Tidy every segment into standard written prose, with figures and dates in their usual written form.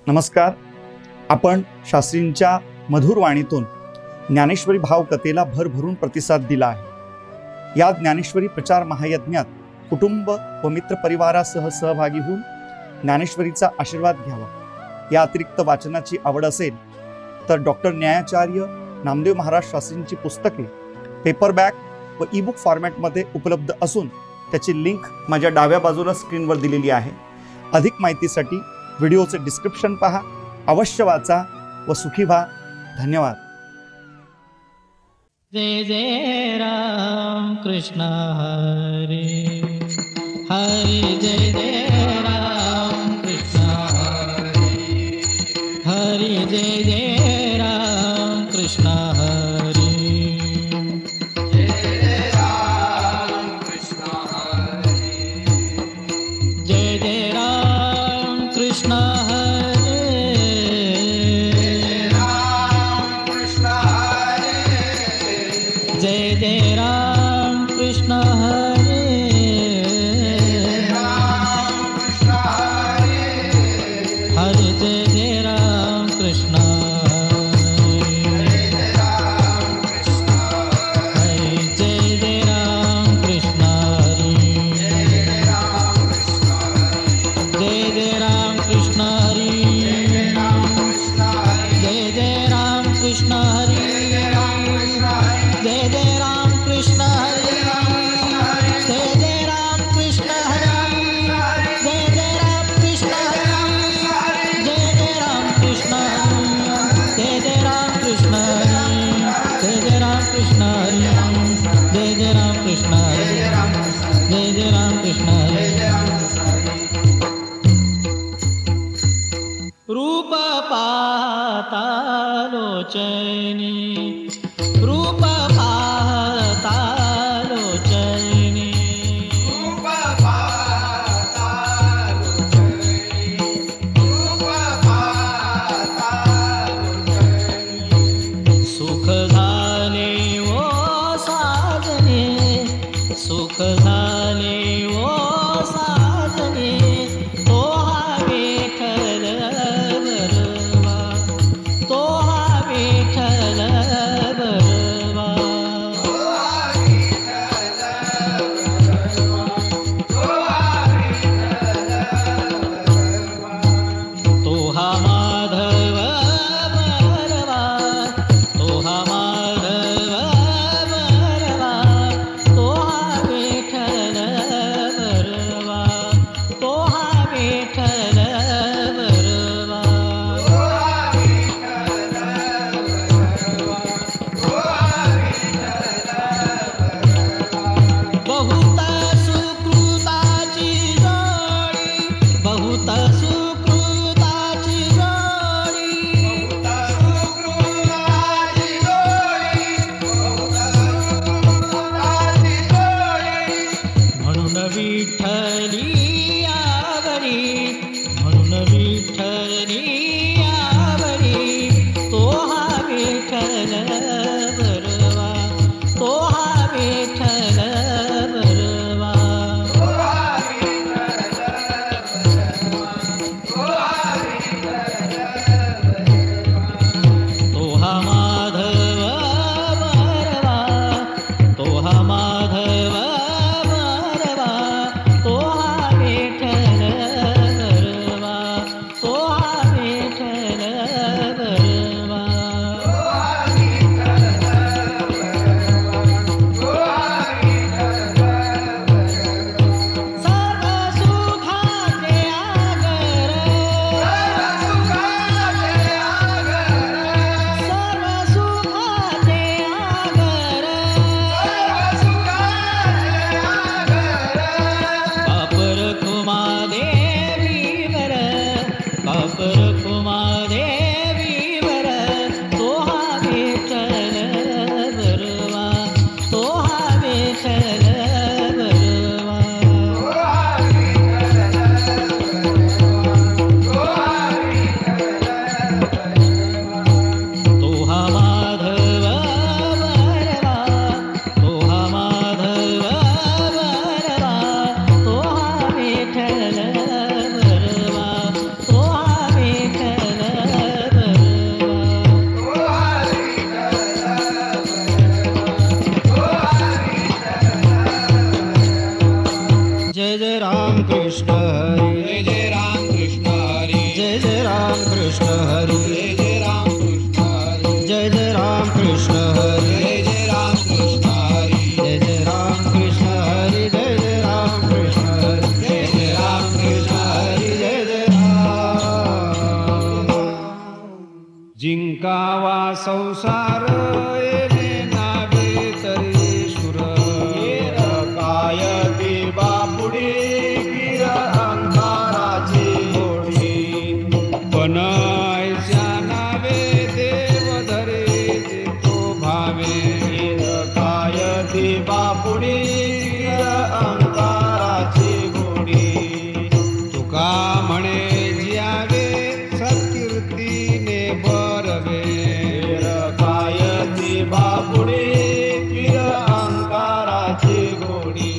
नमस्कार. आपण शास्त्रींच्या मधुर वाणीतून ज्ञानेश्वरी भावकथेला भरभरून प्रतिसाद दिला आहे. या ज्ञानेश्वरी प्रचार महायज्ञात कुटुंब व मित्रपरिवारासह सहभागी होऊन ज्ञानेश्वरीचा आशीर्वाद घ्यावा. या अतिरिक्त वाचनाची आवड असेल तर डॉक्टर न्यायाचार्य नामदेव महाराज शास्त्रींची पुस्तके पेपरबॅक व ईबुक फॉर्मॅटमध्ये उपलब्ध असून त्याची लिंक माझ्या डाव्या बाजूला स्क्रीनवर दिलेली आहे. अधिक माहितीसाठी व्हिडिओचे डिस्क्रिप्शन पहा. अवश्य वाचा व सुखी व्हा. धन्यवाद. जय जय राम कृष्ण हरे हरे. जय जय राम कृष्ण हरे हरे. जय जय राम कृष्ण हरे. जय राम कृष्ण हरे. जय जय राम कृष्ण हरे. जय जय राम कृष्ण हरे. हरे जय जय राम कृष्ण हरे. जय जय राम कृष्ण हरे. जय जय राम कृष्ण हरे. जय जय राम कृष्ण हरे. जय जय राम कृष्ण हरे. जय जय राम कृष्ण हरे. जय जय राम कृष्ण हरे. जय जय राम कृष्ण हरे. जय जय राम कृष्ण हरे. जय जय राम कृष्ण हरे. जय जय राम कृष्ण हरे. जय जय राम कृष्ण हरे. रूप पाहता लोचनी. रूप पाहता लोचनी. रूप पाहता लोचनी. रूप पाहता लोचनी. सुख झाले ओ साजने. सुख झाले ओ साजने. तो हा विठ्ठल बरवा. तो हा विठ्ठल बरवा. तो हा माधव बरवा. तो हा माधव बरवा. तो हा विठ्ठल बरवा. तो हा विठ्ठल बरवा. बहुत सुकृताची जोडी. बहुत सुकृताची जोडी. म्हणून विठ्ठली आवडी. म्हणून विठ्ठली आवडी. तो हा विठ्ठल बरवा. तो हा विठ्ठल बरवा. तो हा माधव बरवा. तो हा माधव बरवा. तो हा विठ्ठल बरवा. तो हा कृष्ण हरी जय राम कृष्ण हरी जय जय राम कृष्ण हरी जय राम कृष्ण हरी जय जय राम कृष्ण हरी जय जय राम कृष्ण हरी जय जय राम कृष्ण हरी जय जय राम जिंकावा संसार येणे नावे तरी सुर काय देवा पुढे गिर अंधाराची होडी पण ऐच्या नावे देव धरे देतो भावे काय देवा पुढे गिर अंधाराची होडी तुका म्हणे जियावे सत्कीर्तीने बरवे काय देवा पुढे गिर अंधाराची घोडी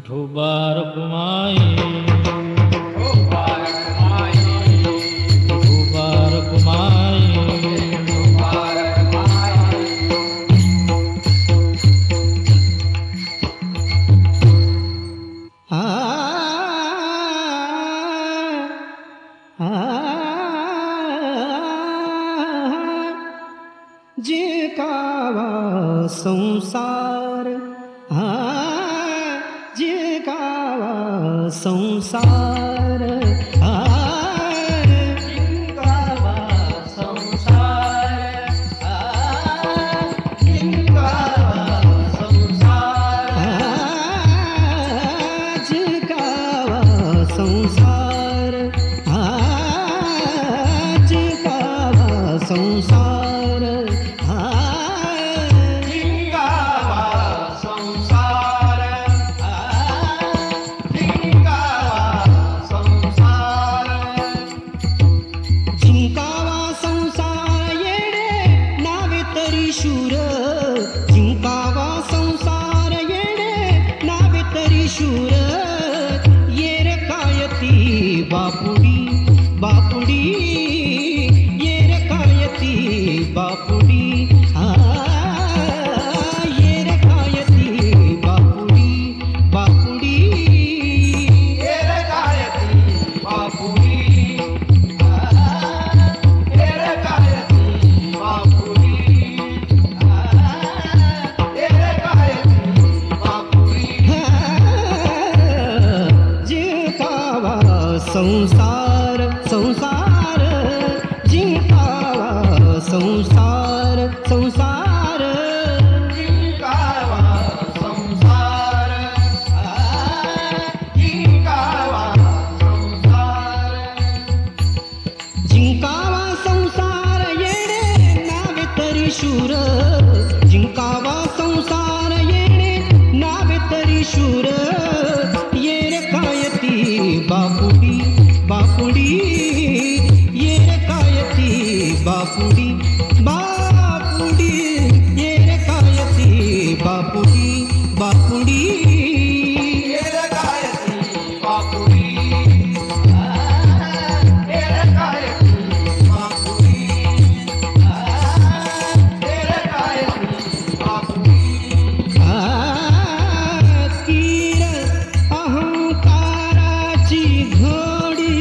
ठोबार कुमाई ठोबार कुमाई ठोबार कुमाई ठोबार कुमाई जिंकावा संसार जिंकावा संसार जिंकावा संसार जिंकावा संसार जिंकावा संसार जिंकावा संसार जिंकावा संसार जिंकावा संसार येडे नावे तरी शूर जिंकावा संसार येडे नावे तरी शूर येर कायती बापुडी बापुडी येर कायती बापुडी येर कायती बापुडी बापुडी येर कायती बापुडी येर कायती बापुडी येर कायती बापुडी जिंकावा संसार संसार जिंकावा संसार संसार जिंकावा संसार जिंकावा संसार जिंकावा संसार येणे नावे तरी शूर जिंकावा संसार येणे नावे तरी शूर येर कायती बापुडी बापुडी येर कायती बापुडी बापुडी येर कायती बापुडी बापुडी येर कायती बापुडी येर कायती बापुडी येर कायती बापुडी तीर अहंकाराची घोडी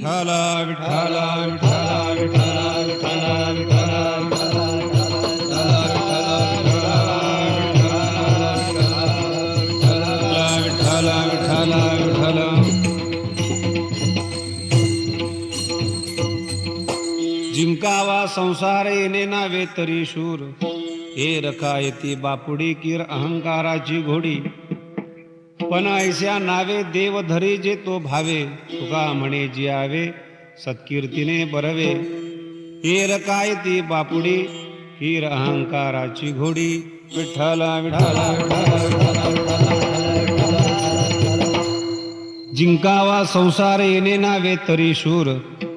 विठ्ठल विठ्ठल विठ्ठल विठ्ठल विठ्ठल जिंकावा संसार येणे नावे तरी शूर हे रखायती बापुडी कीर अहंकाराची घोडी पण ऐस्या नावे देव धरे जे तो भावे तुका म्हणे जियावे सत्कीर्तीने बरवे हे रखायती बापुडी कीर अहंकाराची घोडी विठ्ठल विठ्ठल जिंकावा संसार येणे नावे तरी शूर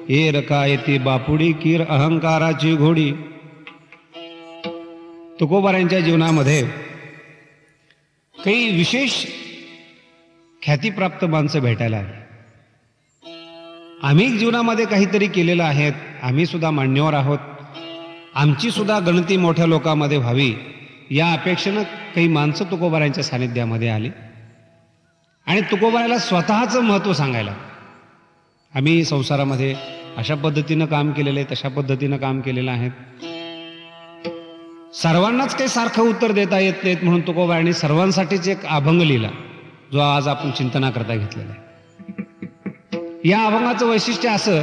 हे रखायती बापुडी कीर अहंकाराची घोडी. तुकोबारांच्या जीवनामध्ये काही विशेष ख्यातीप्राप्त माणसं भेटायला आली. आम्ही जीवनामध्ये काहीतरी केलेलं आहे, आम्ही सुद्धा मान्यवर आहोत, आमची सुद्धा गणती मोठ्या लोकांमध्ये व्हावी या अपेक्षेनं काही माणसं तुकोबारांच्या सानिध्यामध्ये आली आणि तुकोबाराला स्वतःचं महत्त्व सांगायला. आम्ही संसारामध्ये अशा पद्धतीनं काम केलेलं आहे, तशा पद्धतीनं काम केलेलं आहे. सर्वांनाच काही सारखं उत्तर देता येत नाहीत म्हणून तुकोबारांनी सर्वांसाठीच एक अभंग लिहिला जो आज आपण चिंतनाकरता घेतलेला आहे. या अभंगाचं वैशिष्ट्य असं,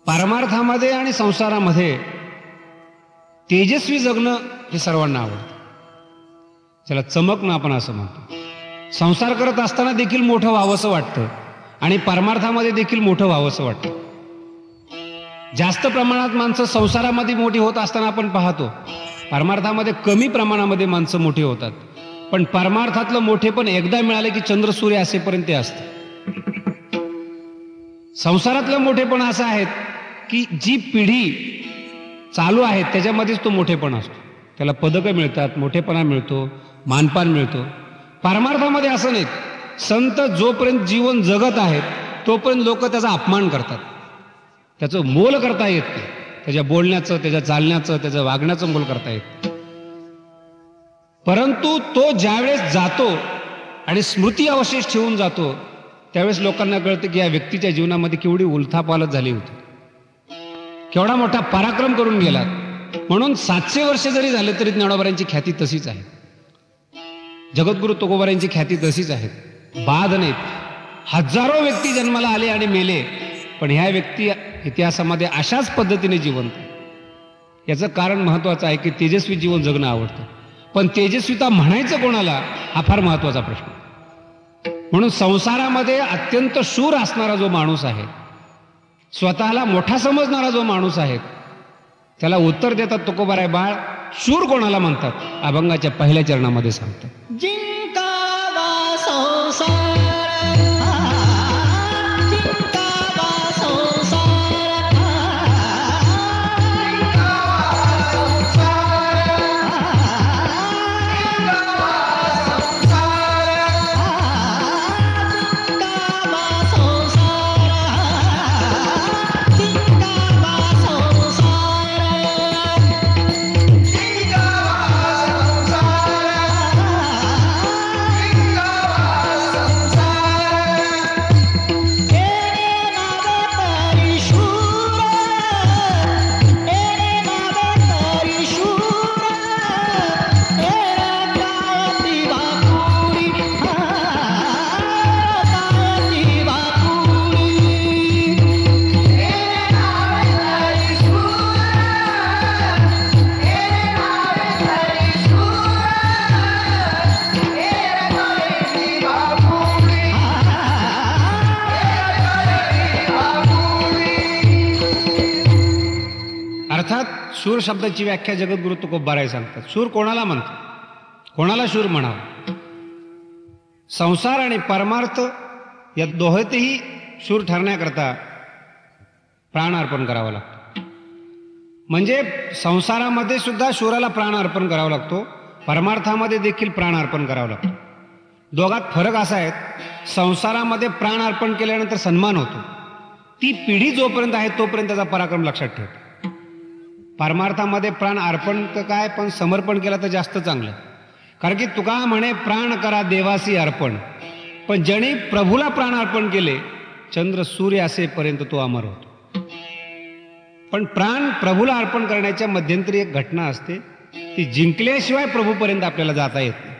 पारमार्थामध्ये आणि संसारामध्ये तेजस्वी जगणं हे सर्वांना आवडतं. त्याला चमकणं आपण असं म्हणतो. संसार करत असताना देखील मोठं व्हावंसं वाटतं आणि परमार्थामध्ये देखील मोठं व्हावंसं वाटतं. जास्त प्रमाणात माणसं संसारामध्ये मोठी होत असताना आपण पाहतो, परमार्थामध्ये कमी प्रमाणामध्ये माणसं मोठी होतात. पण परमार्थातलं मोठे पण एकदा मिळाले की चंद्र सूर्य असेपर्यंत ते असतं. संसारातलं मोठेपण असं आहे की जी पिढी चालू आहे त्याच्यामध्येच तो मोठेपण असतो. त्याला पदकं मिळतात, मोठेपणा मिळतो, मानपान मिळतो. परमार्थामध्ये असं नाही. संत जोपर्यंत जीवन जगत आहेत तोपर्यंत लोक त्याचा अपमान करतात, त्याचं मोल करता येत नाही. त्याच्या बोलण्याचं, त्याच्या चालण्याचं, त्याचं वागण्याचं मोल करता येत. परंतु तो ज्यावेळेस जातो आणि स्मृती अवशेष ठेवून जातो त्यावेळेस लोकांना कळतं की या व्यक्तीच्या जीवनामध्ये केवढी उलथापालथ झाली होती, केवढा मोठा पराक्रम करून गेला. म्हणून 700 वर्ष जरी झाले तरी ज्ञानोबारांची ख्याती तशीच आहे. जगद्गुरु तुकोबारांची ख्याती तशीच आहे. बाद नाहीत. हजारो व्यक्ती जन्माला आले आणि मेले, पण ह्या व्यक्ती इतिहासामध्ये अशाच पद्धतीने जिवंत. याचं कारण महत्वाचं आहे की तेजस्वी जीवन जगणं आवडतं, पण तेजस्विता म्हणायचं कोणाला हा फार महत्वाचा प्रश्न. म्हणून संसारामध्ये अत्यंत शूर असणारा जो माणूस आहे, स्वतःला मोठा समजणारा जो माणूस आहे, त्याला उत्तर देतात तुकोबाराय बाळ शूर कोणाला म्हणतात अभंगाच्या पहिल्या चरणामध्ये सांगतात. जिंकावा संसार, जिंकावा संसार, जिंकावा संसार, अर्थात शूर शब्दाची व्याख्या जगद्गुरु तुकोबाराय सांगतात. शूर कोणाला म्हणतात, कोणाला शूर म्हणावं. संसार आणि परमार्थ या दोहोतही शूर ठरण्याकरता प्राण अर्पण करावा लागतो. म्हणजे संसारामध्ये सुद्धा शूराला प्राण अर्पण करावा लागतो, परमार्थामध्ये देखील प्राण अर्पण करावा लागतो. दोघात फरक असा आहे, संसारामध्ये प्राण अर्पण केल्यानंतर सन्मान होतो, ती पिढी जोपर्यंत आहे तोपर्यंत त्याचा पराक्रम लक्षात ठेवतो. परमार्थामध्ये प्राण अर्पण तर काय, पण समर्पण केलं तर जास्त चांगलं. कारण की तुका म्हणे प्राण करा देवासी अर्पण, पण ज्याने प्रभूला प्राण अर्पण केले, चंद्र सूर्य असेपर्यंत तो अमर होतो. पण प्राण प्रभूला अर्पण करण्याच्या मध्यंतरी एक घटना असते, ती जिंकल्याशिवाय प्रभूपर्यंत आपल्याला जाता येत नाही.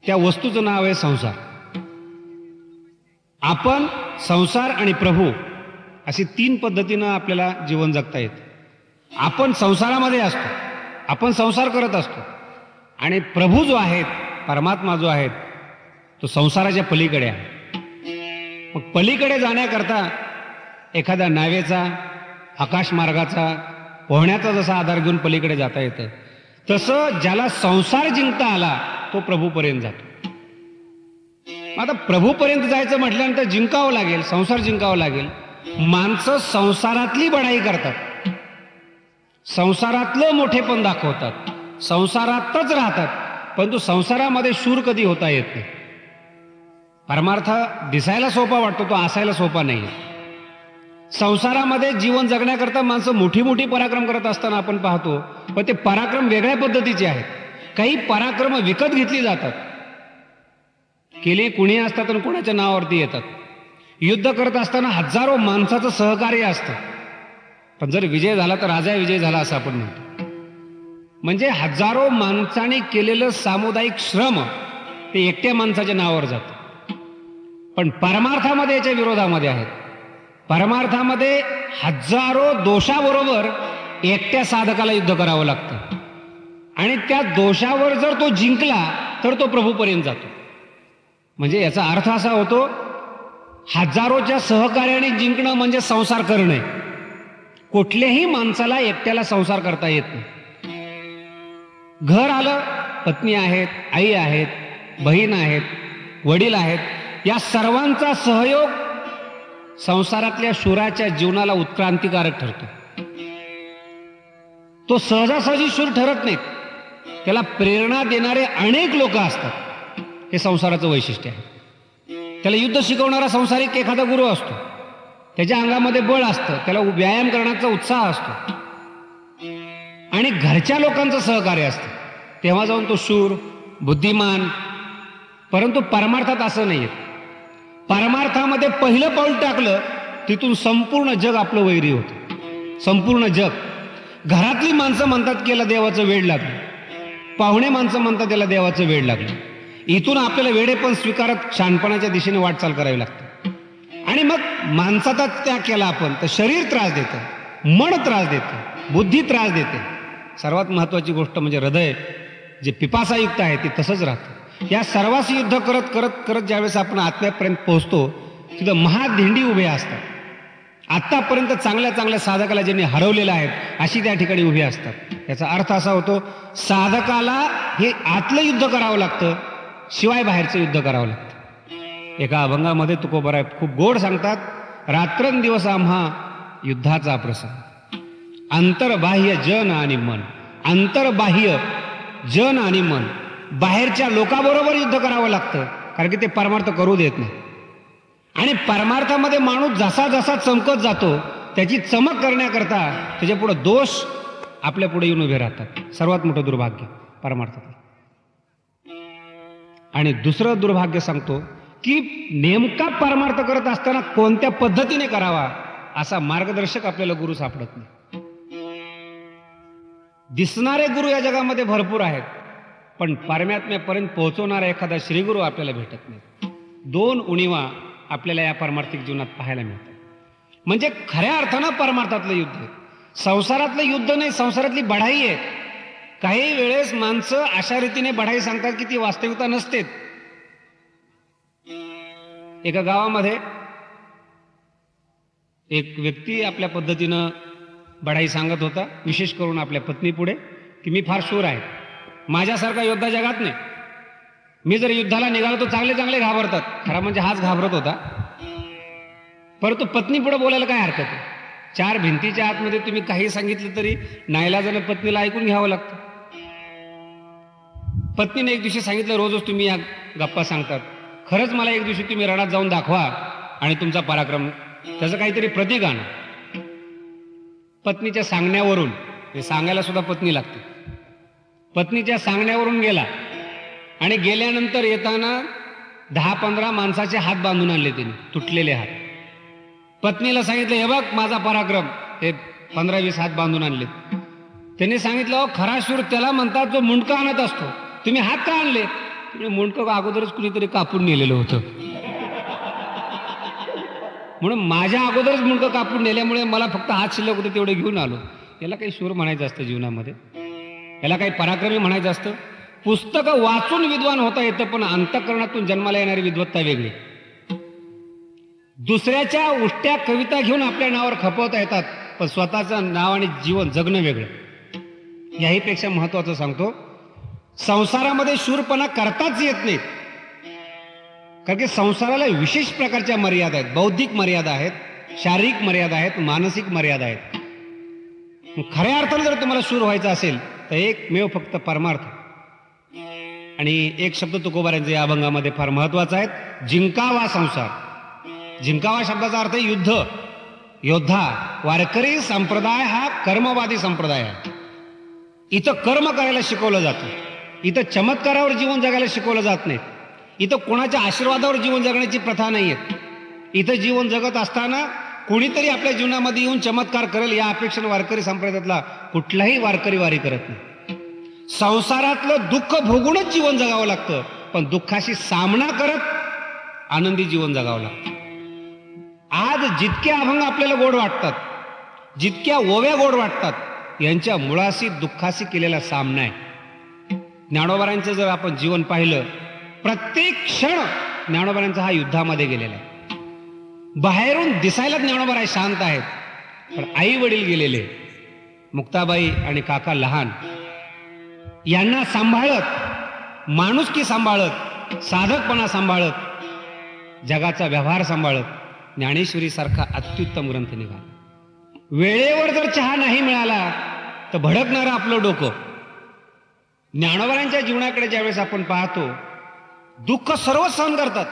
त्या वस्तूचं नाव आहे संसार. आपण संसार आणि प्रभू अशी 3 पद्धतीनं आपल्याला जीवन जगता येतं. आपण संसारामध्ये असतो, आपण संसार करत असतो, आणि प्रभू जो आहे, परमात्मा जो आहे, तो संसाराच्या पलीकडे आहे. मग पलीकडे जाण्याकरता एखाद्या नावेचा, आकाशमार्गाचा, पोहण्याचा जसा आधार घेऊन पलीकडे जाता येतं, तसं ज्याला संसार जिंकता आला तो प्रभूपर्यंत जातो. आता प्रभूपर्यंत जायचं म्हटल्यानंतर जिंकावं लागेल, संसार जिंकावं लागेल. माणसं संसारातली बढाई करतात, संसारातलं मोठेपण दाखवतात, संसारातच राहतात, परंतु संसारामध्ये शूर कधी होता येत नाही. परमार्थ दिसायला सोपा वाटतो, तो असायला सोपा नाही. संसारामध्ये जीवन जगण्याकरता माणसं मोठी मोठी पराक्रम करत असताना आपण पाहतो, पण ते पराक्रम वेगळ्या पद्धतीचे आहेत. काही पराक्रम विकत घेतली जातात, केली कुणी असतात आणि कोणाच्या नावावरती येतात. युद्ध करत असताना हजारो माणसाचं सहकार्य असतं, पण जर विजय झाला तर राजा विजय झाला असं आपण म्हणतो. म्हणजे हजारो माणसांनी केलेलं सामुदायिक श्रम ते एकट्या माणसाच्या नावावर जातं. पण परमार्थामध्ये याच्या विरोधामध्ये आहेत. परमार्थामध्ये हजारो दोषाबरोबर एकट्या साधकाला युद्ध करावं लागतं, आणि त्या दोषावर जर तो जिंकला तर तो प्रभूपर्यंत जातो. म्हणजे याचा अर्थ असा होतो, हजारोच्या सहकार्याने जिंकणं म्हणजे संसार करणे. कुठल्याही माणसाला एकट्याला संसार करता येत नाही. घर आलं, पत्नी आहेत, आई आहेत, बहीण आहेत, वडील आहेत, या सर्वांचा सहयोग संसारातल्या शूराच्या जीवनाला उत्क्रांतिकारक ठरतो. तो सहजासहजी शूर ठरत नाहीत, त्याला प्रेरणा देणारे अनेक लोक असतात. हे संसाराचं वैशिष्ट्य आहे. त्याला युद्ध शिकवणारा संसारिक एखादा गुरु असतो, त्याच्या अंगामध्ये बळ असतं, त्याला व्यायाम करण्याचा उत्साह असतो, आणि घरच्या लोकांचं सहकार्य असतं, तेव्हा जाऊन तो शूर, बुद्धिमान. परंतु परमार्थात असं नाही. परमार्थामध्ये पहिलं पाऊल टाकलं तिथून संपूर्ण जग आपलं वैरी होतं. संपूर्ण जग. घरातली माणसं म्हणतात की याला देवाचं वेड लागलं, पाहुणे माणसं म्हणतात त्याला देवाचं वेड लागलं. इथून आपल्याला वेडेपण स्वीकारत शहाणपणाच्या दिशेने वाटचाल करावी लागते. आणि मग माणसाचा त्याग केला आपण तर शरीर त्रास देतं, मन त्रास देतं, बुद्धी त्रास देते. सर्वात महत्वाची गोष्ट म्हणजे हृदय जे पिपासायुक्त आहे ते तसंच राहतं. या सर्वांशी युद्ध करत करत करत ज्यावेळेस आपण आत्म्यापर्यंत पोहोचतो, तिथं महादिंडी उभे असतात. आत्तापर्यंत चांगल्या चांगल्या साधकाला ज्यांनी हरवलेलं आहे अशी त्या ठिकाणी उभी असतात. याचा अर्थ असा होतो, साधकाला हे आतलं युद्ध करावं लागतं, शिवाय बाहेरचं युद्ध करावं लागतं. एका अभंगामध्ये तुकोबराय खूप गोड सांगतात, रात्रंदिवस आम्हा युद्धाचा प्रसंग. अंतर्बाह्य जन आणि मन, अंतर्बाह्य जन आणि मन, बाहेरच्या लोकांबरोबर युद्ध करावं लागतं, कारण की ते परमार्थ करू देत नाही. आणि परमार्थामध्ये माणूस जसा जसा चमकत जातो, त्याची चमक करण्याकरता त्याच्या पुढे दोष आपल्या पुढे येऊन उभे राहतात. सर्वात मोठं दुर्भाग्य परमार्थात. आणि दुसरं दुर्भाग्य सांगतो की नेमका परमार्थ करत असताना कोणत्या पद्धतीने करावा असा मार्गदर्शक आपल्याला गुरु सापडत नाही. दिसणारे गुरु या जगामध्ये भरपूर आहेत, पण परमात्म्यापर्यंत पोहोचवणारा एखादा श्रीगुरू आपल्याला भेटत नाही. 2 उणीवा आपल्याला या परमार्थिक जीवनात पाहायला मिळतात. म्हणजे खऱ्या अर्थानं परमार्थातलं युद्ध आहे, संसारातलं युद्ध नाही, संसारातली बढाई आहे. काही वेळेस माणसं अशा रीतीने बढाई सांगतात की ती वास्तविकता नसते. एका गावामध्ये एक व्यक्ती आपल्या पद्धतीनं बढाई सांगत होता, विशेष करून आपल्या पत्नी पुढे, की मी फार शूर आहे, माझ्यासारखा योद्धा जगात नाही. मी जर युद्धाला निघालो तर चांगले चांगले घाबरतात. खरा म्हणजे हाच घाबरत होता, परंतु पत्नी पुढे बोलायला काय हरकत आहे. 4 भिंतीच्या आतमध्ये तुम्ही काही सांगितलं तरी नाईलाजाने पत्नीला ऐकून घ्यावं लागतं. पत्नीने एक दिवशी सांगितलं, रोजच तुम्ही या गप्पा सांगतात, खरंच मला एक दिवशी तुम्ही रणात जाऊन दाखवा आणि तुमचा पराक्रम, त्याचं काहीतरी प्रतीक आणा. पत्नीच्या सांगण्यावरून, हे सांगायला सुद्धा पत्नी लागते, पत्नीच्या सांगण्यावरून गेला आणि गेल्यानंतर येताना 10-15 माणसाचे हात बांधून आणले त्यांनी, तुटलेले हात. पत्नीला सांगितलं, हे बघ माझा पराक्रम, हे 15-20 हात बांधून आणले. त्यांनी सांगितलं, अहो खरा शूर त्याला म्हणतात जो मुंडकं आणत असतो, तुम्ही हात का आणले? मुंडकं अगोदरच कुणीतरी कापून नेलेलं होतं, म्हणून माझ्या अगोदरच मुंडकं कापून नेल्यामुळे मला फक्त हात शिल्लक होते तेवढे घेऊन आलो. याला काही शूर म्हणायचं असतं जीवनामध्ये? याला काही पराक्रमी म्हणायचं असतं? पुस्तकं वाचून विद्वान होता येतं, पण अंतःकरणातून जन्माला येणारी विद्वत्ता वेगळी. दुसऱ्याच्या उष्ट्या कविता घेऊन आपल्या नावावर खपवता येतात, पण स्वतःचं नाव आणि जीवन जगणं वेगळं. याहीपेक्षा महत्वाचं सांगतो, संसारामध्ये शूरपणा करताच येत नाहीत. कारण की संसाराला विशेष प्रकारच्या मर्यादा आहेत. बौद्धिक मर्यादा आहेत, शारीरिक मर्यादा आहेत, मानसिक मर्यादा आहेत. खऱ्या अर्थाने जर तुम्हाला शूर व्हायचं असेल तर एकमेव फक्त परमार्थ. आणि एक शब्द तुकोबारांचे या अभंगामध्ये फार महत्वाचा आहे, जिंकावा संसार. जिंकावा शब्दाचा अर्थ युद्ध, योद्धा. वारकरी संप्रदाय हा कर्मवादी संप्रदाय आहे. इथं कर्म करायला शिकवलं जातं, इथं चमत्कारावर जीवन जगायला शिकवलं जात नाही, इथं कोणाच्या आशीर्वादावर जीवन जगण्याची प्रथा नाही आहे. इथं जीवन जगत असताना कोणीतरी आपल्या जीवनामध्ये येऊन चमत्कार करेल या अपेक्षेने वारकरी संप्रदायातला कुठलाही वारकरी वारी करत नाही. संसारातलं दुःख भोगूनच जीवन जगावं लागतं, पण दुःखाशी सामना करत आनंदी जीवन जगावं लागतं. आज जितके अभंग आपल्याला गोड वाटतात, जितक्या ओव्या गोड वाटतात, यांच्या मुळाशी दुःखाशी केलेला सामना आहे. ज्ञानोबारांचं जर आपण जीवन पाहिलं, प्रत्येक क्षण ज्ञानोबारांचा हा युद्धामध्ये गेलेला आहे. बाहेरून दिसायला ज्ञानोबा शांत आहेत, पण आई वडील गेलेले, मुक्ताबाई आणि काका लहान, यांना सांभाळत, माणुसकी सांभाळत, साधकपणा सांभाळत, जगाचा व्यवहार सांभाळत ज्ञानेश्वरी सारखा अत्युत्तम ग्रंथ निघाला. वेळेवर जर चहा नाही मिळाला तर भडकणारं आपलं डोकं. ज्ञानोबारांच्या जीवनाकडे ज्यावेळेस आपण पाहतो, दुःख सर्व सहन करतात.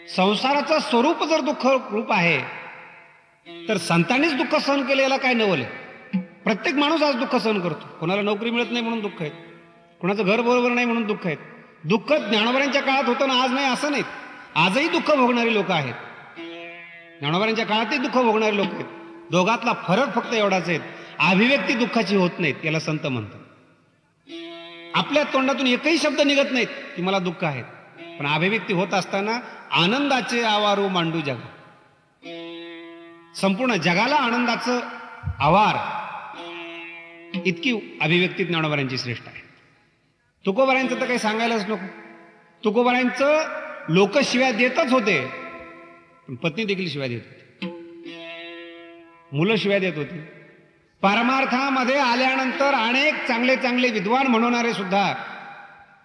संसाराचं स्वरूप जर दुःख रूप आहे तर संतांनीच दुःख सहन केलं, याला काय नवल आहे? प्रत्येक माणूस आज दुःख सहन करतो. कोणाला नोकरी मिळत नाही म्हणून दुःख आहेत, कोणाचं घर बरोबर नाही म्हणून दुःख आहेत. दुःख ज्ञानोबारांच्या काळात होतं ना, आज नाही असं नाहीत. आजही दुःख भोगणारी लोक आहेत, ज्ञानोबारांच्या काळातही दुःख भोगणारे लोक आहेत. दोघातला फरक फक्त एवढाच आहे, अभिव्यक्ती दुःखाची होत नाहीत, याला संत म्हणतात. आपल्या तोंडातून एकही शब्द निघत नाहीत की मला दुःख आहे, पण अभिव्यक्ती होत असताना आनंदाचे आवारू मांडू जग. संपूर्ण जगाला आनंदाचं आवार, इतकी अभिव्यक्ती ज्ञानोबारांची श्रेष्ठ आहे. तुकोबारांचं तर काही सांगायलाच नको. तुकोबारांचं लोक शिव्या देतच होते, पण पत्नी देखील शिव्या देत होती, मुलं शिव्या देत होती. परमार्थामध्ये आल्यानंतर अनेक चांगले चांगले विद्वान म्हणवणारे सुद्धा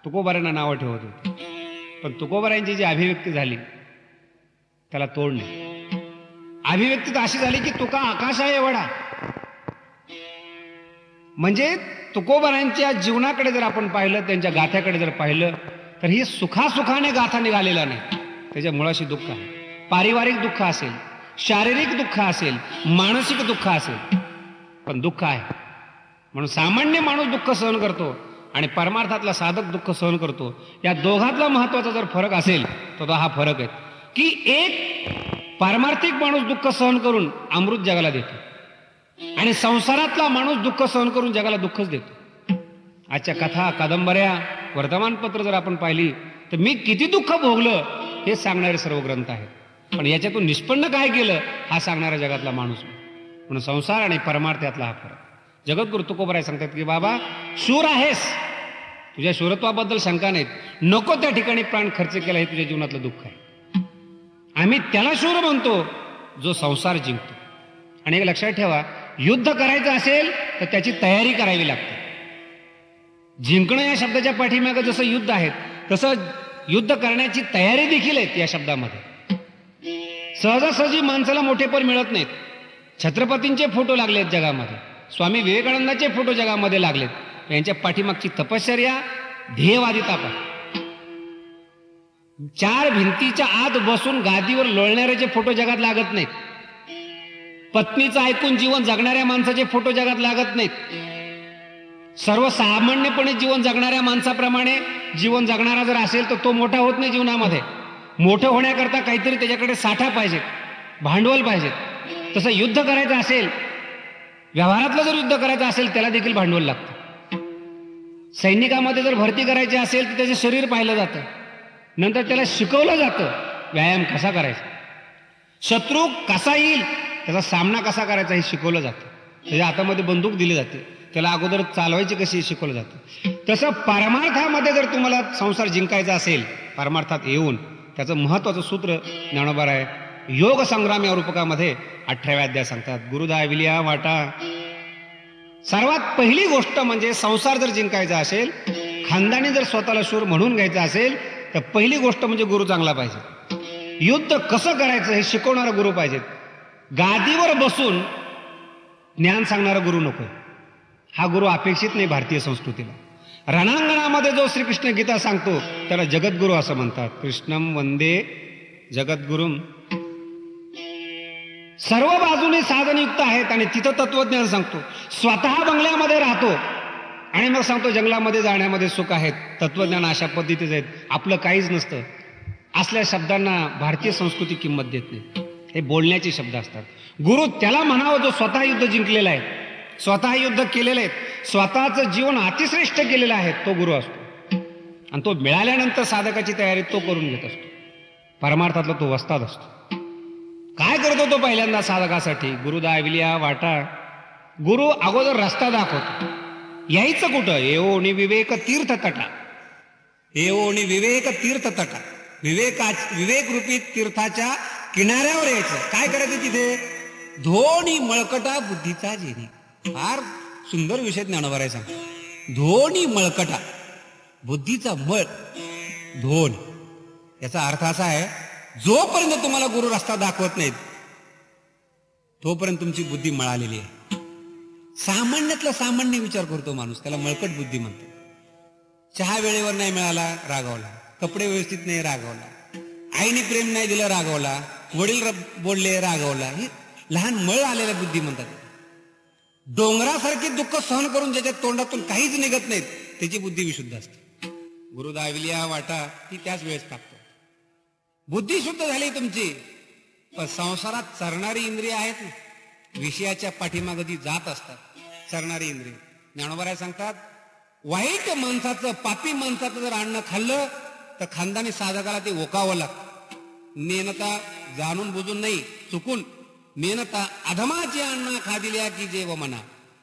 तुकोबारांना नावं ठेवत होते, पण तुकोबारांची जी अभिव्यक्ती झाली त्याला तोड नाही. अभिव्यक्ती तर अशी झाली की तुका आकाश आहे एवढा. म्हणजे तुकोबारांच्या जीवनाकडे जर आपण पाहिलं, त्यांच्या गाथ्याकडे जर पाहिलं, तर ही सुखासुखाने गाथा निघालेला नाही. त्याच्या मुळाशी दुःख आहे. पारिवारिक दुःख असेल, शारीरिक दुःख असेल, मानसिक दुःख असेल, पण दुःख आहे. म्हणून सामान्य माणूस दुःख सहन करतो आणि परमार्थातला साधक दुःख सहन करतो. या दोघातला महत्वाचा जर फरक असेल तर तो हा फरक आहे की एक पारमार्थिक माणूस दुःख सहन करून अमृत जगाला देतो आणि संसारातला माणूस दुःख सहन करून जगाला दुःखच देतो. आजच्या कथा, कादंबऱ्या, वर्तमानपत्र जर आपण पाहिली तर मी किती दुःख भोगलं हे सांगणारे सर्व ग्रंथ आहेत, पण याच्यातून निष्पन्न काय केलं हा सांगणारा जगातला माणूस. म्हणून संसार आणि परमार्थ यातला हा फरक. जगद्गुरु तुकोबाराय सांगतात की बाबा शूर आहेस, तुझ्या शूरत्वाबद्दल शंका नाहीत, नको त्या ठिकाणी प्राण खर्च केला हे तुझ्या जीवनातलं दुःख आहे. आम्ही त्याला शूर म्हणतो जो संसार जिंकतो. आणि एक लक्षात ठेवा, युद्ध करायचं असेल तर त्याची तयारी करावी लागते. जिंकणं या शब्दाच्या पाठीमागे जसं युद्ध आहे तसं युद्ध करण्याची तयारी देखील आहे या शब्दामध्ये. सहजासहजी माणसाला मोठेपण मिळत नाहीत. छत्रपतींचे फोटो लागलेत जगामध्ये, स्वामी विवेकानंदाचे फोटो जगामध्ये लागलेत, यांच्या पाठीमागची तपश्चर्या, ध्येयवादिता पहा. 4 भिंतीच्या आत बसून गादीवर लोळणाऱ्याचे फोटो जगात लागत नाहीत. पत्नीचं ऐकून जीवन जगणाऱ्या माणसाचे फोटो जगात लागत नाहीत. सर्वसामान्यपणे जीवन जगणाऱ्या माणसाप्रमाणे जीवन जगणारा जर असेल तर तो मोठा होत नाही जीवनामध्ये. मोठं होण्याकरता काहीतरी त्याच्याकडे साठा पाहिजे. भांडवल पाहिजे. तसं युद्ध करायचं असेल, व्यवहारातलं जर युद्ध करायचं असेल त्याला देखील भांडवल लागतं. सैनिकामध्ये जर भरती करायची असेल तर त्याचं शरीर पाहिलं जातं, नंतर त्याला शिकवलं जातं व्यायाम कसा करायचा, शत्रू कसा येईल त्याचा सामना कसा करायचा हे शिकवलं जातं. त्याच्या हातामध्ये बंदूक दिली जाते, त्याला अगोदर चालवायची कशी शिकवलं जातं. तसं परमार्थामध्ये जर तुम्हाला संसार जिंकायचा असेल, परमार्थात येऊन त्याचं महत्त्वाचं सूत्र ज्ञानोबा आहे योग संग्राम या रूपकामध्ये 18व्या अध्याय सांगतात. गुरुदा विलिया वाटा. सर्वात पहिली गोष्ट म्हणजे संसार जर जिंकायचा असेल, खानदानी जर स्वतःला शूर म्हणून घ्यायचं असेल तर पहिली गोष्ट म्हणजे गुरु चांगला पाहिजे. युद्ध कसं करायचं हे शिकवणारा गुरु पाहिजेत. गादीवर बसून ज्ञान सांगणारा गुरु नको. हा गुरु अपेक्षित नाही भारतीय संस्कृतीला. रणांगणामध्ये जो श्रीकृष्ण गीता सांगतो त्याला जगद्गुरु असं म्हणतात. कृष्णम वंदे जगद्गुरुम. सर्व बाजूने साधनयुक्त आहेत आणि तिथं तत्वज्ञान सांगतो. स्वतः बंगल्यामध्ये राहतो आणि मग सांगतो जंगलामध्ये जाण्यामध्ये सुख आहेत. तत्वज्ञान अशा पद्धतीचं आहेत. आपलं काहीच नसतं. असल्या शब्दांना भारतीय संस्कृती किंमत देत नाही. हे बोलण्याचे शब्द असतात. गुरु त्याला म्हणावं जो स्वतः युद्ध जिंकलेला आहे, स्वतः युद्ध केलेलं आहे, स्वतःचं जीवन अतिश्रेष्ठ केलेलं आहे, तो गुरु असतो. आणि तो मिळाल्यानंतर साधकाची तयारी तो करून घेत असतो. परमार्थातला तो वस्ताद असतो. काय करतो तो पहिल्यांदा साधकासाठी? गुरुदा विलिया वाटा. गुरु अगोदर रस्ता दाखवतो. यायचं कुठं? एवोनी विवेक तीर्थ तटा. एवोनी विवेक तीर्थ तटा. विवेक रूपी तीर्थाच्या किनाऱ्यावर यायचं. काय करायचं तिथे? धोणी मळकटा बुद्धीचा जेणी. फार सुंदर विषय ज्ञानोबा सांग. धोणी मळकटा, बुद्धीचा मळ, धोन. याचा अर्थ असा आहे, जोपर्यंत तुम्हाला गुरु रस्ता दाखवत नाहीत तोपर्यंत तुमची बुद्धी मळालेली आहे. सामान्यातला सामान्य विचार करतो माणूस, त्याला मळकट बुद्धी म्हणतो. चहा वेळेवर नाही मिळाला रागावला, कपडे व्यवस्थित नाही रागावला, आईने प्रेम नाही दिलं रागावला, वडील बोलले रागावला. हे लहान मळ आलेल्या बुद्धी म्हणतात. डोंगरासारखी दुःख सहन करून ज्याच्या तोंडातून काहीच निघत नाहीत त्याची बुद्धी विशुद्ध असते. गुरुदा विलिया वाटा ती त्याच वेळेस टाकतो. बुद्धी शुद्ध झाली तुमची. पण संसारात चरणारी इंद्रिय आहेत, विषयाच्या पाठीमागे ती जात असतात. चरणारी इंद्रिय ज्ञानोबा सांगतात, वाईट माणसाचं, पापी माणसाचं जर अन्न खाल्लं तर खानदानी साधकाला ते ओकावं लागतं. नेनता जाणून बुजून नाही, चुकून. नेनता अधमाची अन्न खादिल्या की जेव मना.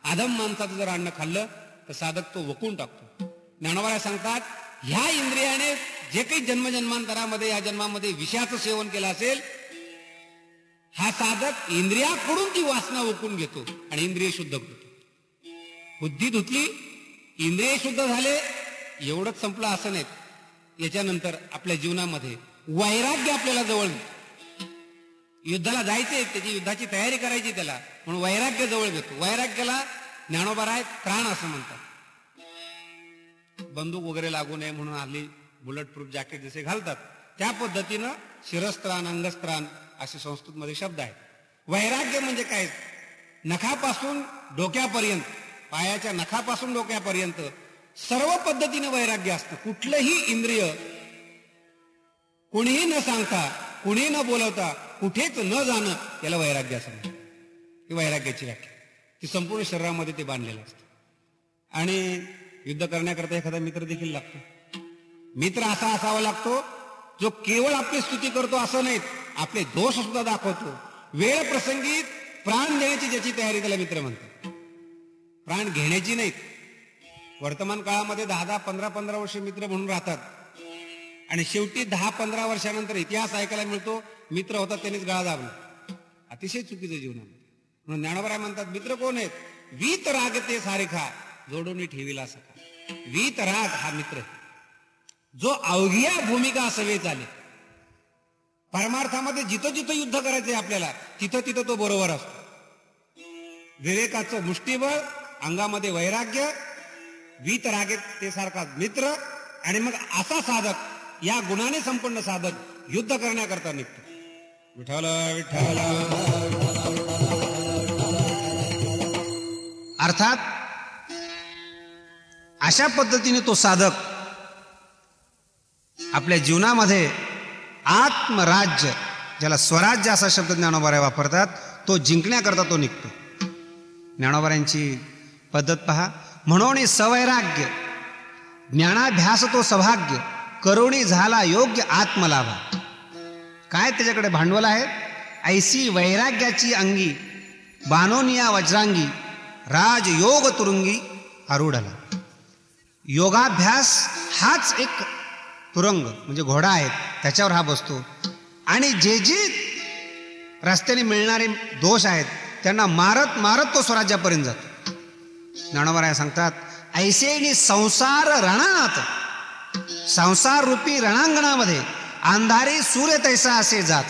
अधम माणसाचं जर अन्न खाल्लं तर साधक तो वकून टाकतो. ज्ञानोबा सांगतात, ह्या इंद्रियाने जे काही जन्मजन्मांतरामध्ये या जन्मामध्ये विषयाचं सेवन केलं असेल, हा साधक इंद्रियाकडून ती वासना ओकून घेतो आणि इंद्रिय शुद्ध करतो. बुद्धी धुतली, इंद्रिय शुद्ध झाले, एवढंच संपलं असं नाही. याच्यानंतर आपल्या जीवनामध्ये वैराग्य आपल्याला जवळ. युद्धाला जायचे, त्याची युद्धाची तयारी करायची त्याला, म्हणून वैराग्य जवळ घेतो. वैराग्याला ज्ञानोबा आहे त्राण असं म्हणतात. बंदूक वगैरे लागू नये म्हणून हल्ली बुलेट प्रूफ जॅकेट जसे घालतात त्या पद्धतीनं शिरस्त्राण, अंगस्त्राण असे संस्कृतमध्ये शब्द आहेत. वैराग्य म्हणजे काय? नखापासून डोक्यापर्यंत, पायाच्या नखापासून डोक्यापर्यंत सर्व पद्धतीने वैराग्य असतं. कुठलंही इंद्रिय कोणीही न सांगता, कुणीही न बोलवता, कुठेच न जाणं, याला वैराग्य असं म्हणतात. ही वैराग्याची व्याख्या. ती संपूर्ण शरीरामध्ये ते बांधलेलं असतं. आणि युद्ध करण्याकरता एखादा मित्र देखील लागतो. मित्र असा असावा लागतो जो केवळ आपली स्तुती करतो असं नाही, आपले दोष सुद्धा दाखवतो. वेळ प्रसंगी प्राण देण्याची ज्याची तयारी त्याला मित्र म्हणतात. प्राण घेण्याची नाहीत. वर्तमान काळामध्ये 10-10, 15-15 वर्ष मित्र म्हणून राहतात आणि शेवटी 10-15 वर्षानंतर इतिहास ऐकायला मिळतो, मित्र होता त्यांनीच गळा दाबला. अतिशय चुकीचं जीवनामध्ये. म्हणून ज्ञानोबा म्हणतात, मित्र कोण आहेत? वीत राग ते सारेखा जोडून ठेवीला सखा. वीत राग हा मित्र जो अवघ्या भूमिका सवे चाले. परमार्थामध्ये जिथं जिथं युद्ध करायचंय आपल्याला तिथं तिथं तो बरोबर असतो. विवेकाचं मुष्टीबळ, अंगामध्ये वैराग्य, वीत रागे ते सारखा मित्र. आणि मग असा साधक, या गुणाने संपन्न साधक युद्ध करण्याकरता निघतो. विठ्ठल विठ्ठल. अर्थात अशा पद्धतीने तो साधक आपल्या जीवनामध्ये आत्मराज्य ज्याला स्वराज्य असा शब्द ज्ञानोबाराय वापरतात, तो जिंकण्याकरता तो निघतो. ज्ञानोबारायांची पद्धत पहा. म्हणून सवैराग्य ज्ञानाभ्यास तो सौभाग्य, करुणी झाला योग्य आत्मलाभा. काय त्याच्याकडे भांडवल आहे? ऐसी वैराग्याची अंगी, बानोनिया वज्रांगी, राजयोग तुरुंगी आरूढला. योगाभ्यास हाच एक तुरंग म्हणजे घोडा आहे, त्याच्यावर हा बसतो. आणि जे जे रस्त्याने मिळणारे दोष आहेत त्यांना मारत मारत तो स्वराज्यापर्यंत जातो. ज्ञानोबाराय सांगतात, ऐसेनी संसार रणात, संसार रूपी रणांगणामध्ये अंधारी सूर्य तैसा असे जात.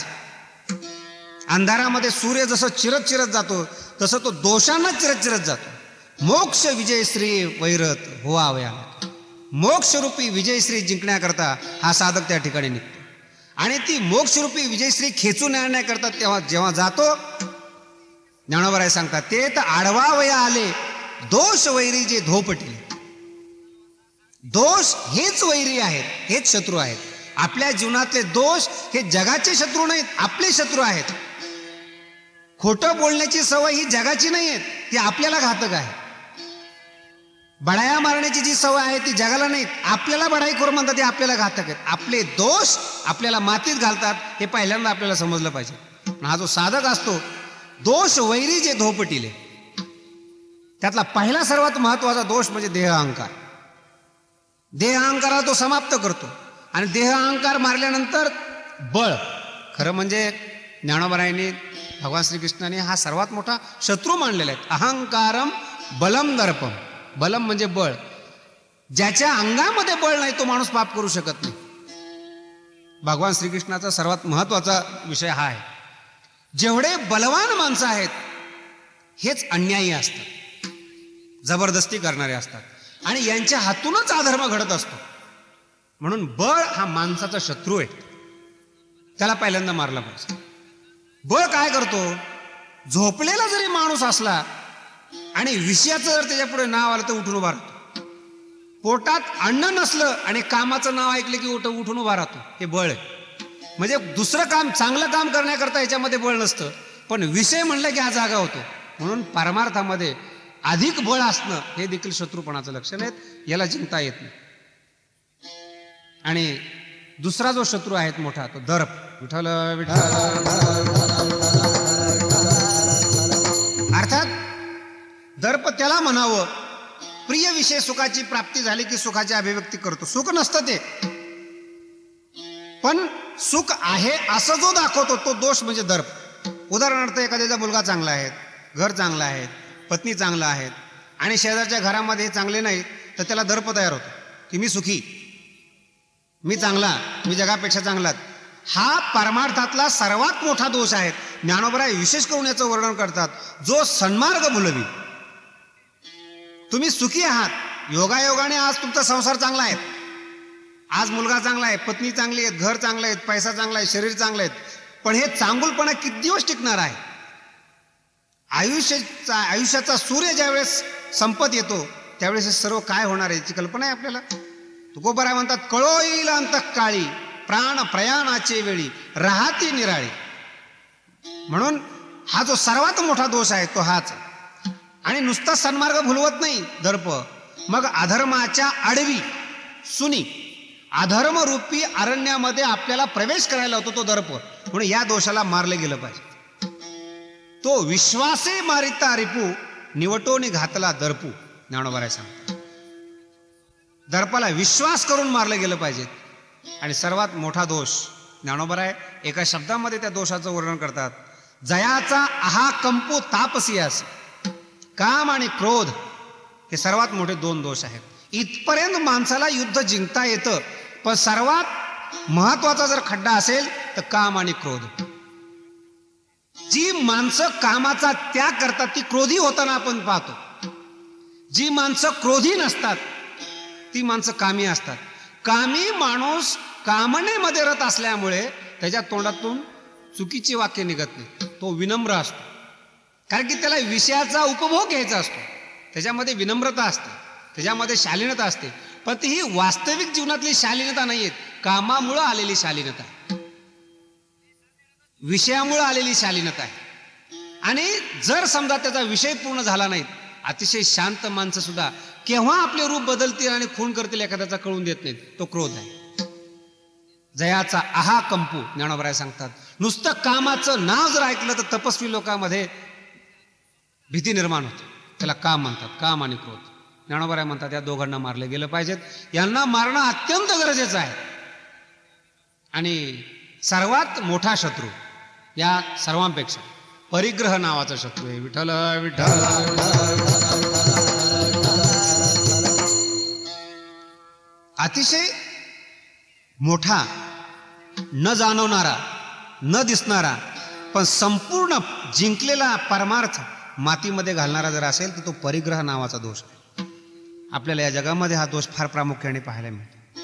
अंधारामध्ये सूर्य जसं चिरत चिरत जातो तसं तो दोषांना चिरत चिरत जातो. मोक्ष विजयश्री वैरत होवावया. मोक्षरूपी विजयश्री जिंकण्याकरता हा साधक त्या ठिकाणी निघतो. आणि ती मोक्षरूपी विजयश्री खेचून आणण्याकरता तेव्हा जेव्हा जातो, ज्ञानोबाराय सांगतात, ते तर आडवावया आले दोष वैरी जे धोपटिले. दोष हेच वैरी आहेत, हेच शत्रू आहेत. आपल्या जीवनातले दोष हे जगाचे शत्रू नाहीत, आपले शत्रू आहेत. खोटं बोलण्याची सवय ही जगाची नाही आहे, ती आपल्याला घातक आहे. बढाया मारण्याची जी सवय आहे ती जगाला नाही, आपल्याला बढाई करू म्हणतात, ते आपल्याला घातक आहेत. आपले दोष आपल्याला मातीत घालतात, हे पहिल्यांदा आपल्याला समजलं पाहिजे. पण हा जो साधक असतो, दोष वैरी जे धोपटिले, त्यातला पहिला सर्वात महत्वाचा दोष म्हणजे देह अहंकार. देह अहंकाराला तो समाप्त करतो. आणि देह अहंकार मारल्यानंतर बळ, खरं म्हणजे ज्ञानोबारायांनी, भगवान श्रीकृष्णाने हा सर्वात मोठा शत्रू मानलेला आहे. अहंकारम बलम दर्पम. बलम म्हणजे बळ. ज्याच्या अंगामध्ये बळ नाही तो माणूस पाप करू शकत नाही. भगवान श्रीकृष्णाचा सर्वात महत्वाचा विषय हा आहे. जेवढे बलवान माणसं आहेत हेच अन्यायी असतात, जबरदस्ती करणारे असतात, आणि यांच्या हातूनच अधर्म घडत असतो. म्हणून बळ हा माणसाचा शत्रू आहे, त्याला पहिल्यांदा मारला पाहिजे. बळ काय करतो? झोपलेला जरी माणूस असला आणि विषयाचं जर त्याच्या पुढे नाव आलं तर उठून उभा राहतो. पोटात अन्न नसलं आणि कामाचं नाव ऐकलं की उठून उभा राहतो. हे बळ आहे. म्हणजे दुसरं काम, चांगलं काम करण्याकरता याच्यामध्ये बळ नसतं, पण विषय म्हणलं की हा जागा होतो. म्हणून परमार्थामध्ये अधिक बळ असणं हे देखील शत्रुपणाचं लक्षण आहे, याला जिंकता येत नाही. आणि दुसरा जो शत्रू आहे मोठा, तो दर्प. विठ्ठल अर्थात दर्प त्याला म्हणावं, प्रिय विषय सुखाची प्राप्ती झाली की सुखाची अभिव्यक्ती करतो. सुख नसतं ते, पण सुख आहे असं जो दाखवतो तो दोष म्हणजे दर्प. उदाहरणार्थ, एखाद्याचा मुलगा चांगला आहे, घर चांगलं आहे, पत्नी चांगला आहेत, आणि शेजारच्या घरामध्ये चांगले नाही, तर त्याला दर्प तयार होतो की मी सुखी, मी चांगला, मी जगापेक्षा चांगला. हा परमार्थातला सर्वात मोठा दोष आहे. ज्ञानोबाराय विशेष करून याचं वर्णन करतात, जो सन्मार्ग भुलवी. तुम्ही सुखी आहात, योगायोगाने आज तुमचा संसार चांगला आहे, आज मुलगा चांगला आहे, पत्नी चांगली आहे, घर चांगलं आहे, पैसा चांगला आहे, शरीर चांगलं आहे, पण हे चांगुलपणा किती दिवस टिकणार आहे? आयुष्याचा सूर्य ज्यावेळेस संपत येतो त्यावेळेस हे सर्व काय होणार आहे याची कल्पना आहे आपल्याला. तुकोबाराय म्हणतात, कळो येईल अंतःकाळी, प्राण प्रयाणाचे वेळी राहती निराळी. म्हणून हा जो सर्वात मोठा दोष आहे तो हाच. आणि नुसता सन्मार्ग भुलवत नाही दर्प, मग अधर्माच्या आडवी सुनी, अधर्मरूपी अरण्यामध्ये आपल्याला प्रवेश करायला होतो तो दर्प. म्हणून या दोषाला मारले गेलं पाहिजे. तो विश्वासे मारिता रिपू, निवटोनी घातला दर्पू. ज्ञानोबाराय सांगतात, दर्पाला विश्वास करून मारलं गेलं पाहिजे. आणि सर्वात मोठा दोष ज्ञानोबाराय एका शब्दामध्ये त्या दोषाचं वर्णन करतात, जयाचा आहा कंपू तापसियास. काम आणि क्रोध हे सर्वात मोठे दोन दोष आहेत. इथपर्यंत माणसाला युद्ध जिंकता येतं, पण सर्वात महत्वाचा जर खड्डा असेल तर काम आणि क्रोध. जी माणसं कामाचा त्याग करतात ती क्रोधी होताना आपण पाहतो. जी माणसं क्रोधी नसतात ती माणसं कामी असतात. कामी माणूस कामनेमध्ये रत असल्यामुळे त्याच्या तोंडातून चुकीची वाक्य निघत नाही, तो विनम्र असतो. कारण की त्याला विषयाचा उपभोग घ्यायचा असतो, त्याच्यामध्ये विनम्रता असते, त्याच्यामध्ये शालीनता असते. पण ती ही वास्तविक जीवनातली शालीनता नाहीये, कामामुळं आलेली शालीनता. विषयामुळे आलेली शालीनता आहे. आणि जर समजा त्याचा विषय पूर्ण झाला नाही, अतिशय शांत माणसं सुद्धा केव्हा आपले रूप बदलतील आणि खून करतील एखाद्याचा कळून देत नाहीत. तो क्रोध आहे. जयाचा आहा कंपू ज्ञानोबराय सांगतात. नुसतं कामाचं नाव जर ऐकलं तर तपस्वी लोकांमध्ये भीती निर्माण होते. त्याला काम म्हणतात, काम आणि क्रोध. ज्ञानोबराय म्हणतात या दोघांना मारले गेलं पाहिजेत. यांना मारणं अत्यंत गरजेचं आहे. आणि सर्वात मोठा शत्रू या सर्वांपेक्षा परिग्रह नावाचा शत्रू आहे. विठ्ठल विठ्ठल. अतिशय मोठा, न जाणवणारा, न दिसणारा, पण संपूर्ण जिंकलेला परमार्थ मातीमध्ये घालणारा जर असेल तर तो परिग्रह नावाचा दोष आहे. आपल्याला या जगामध्ये हा दोष फार प्रामुख्याने पाहायला मिळतो.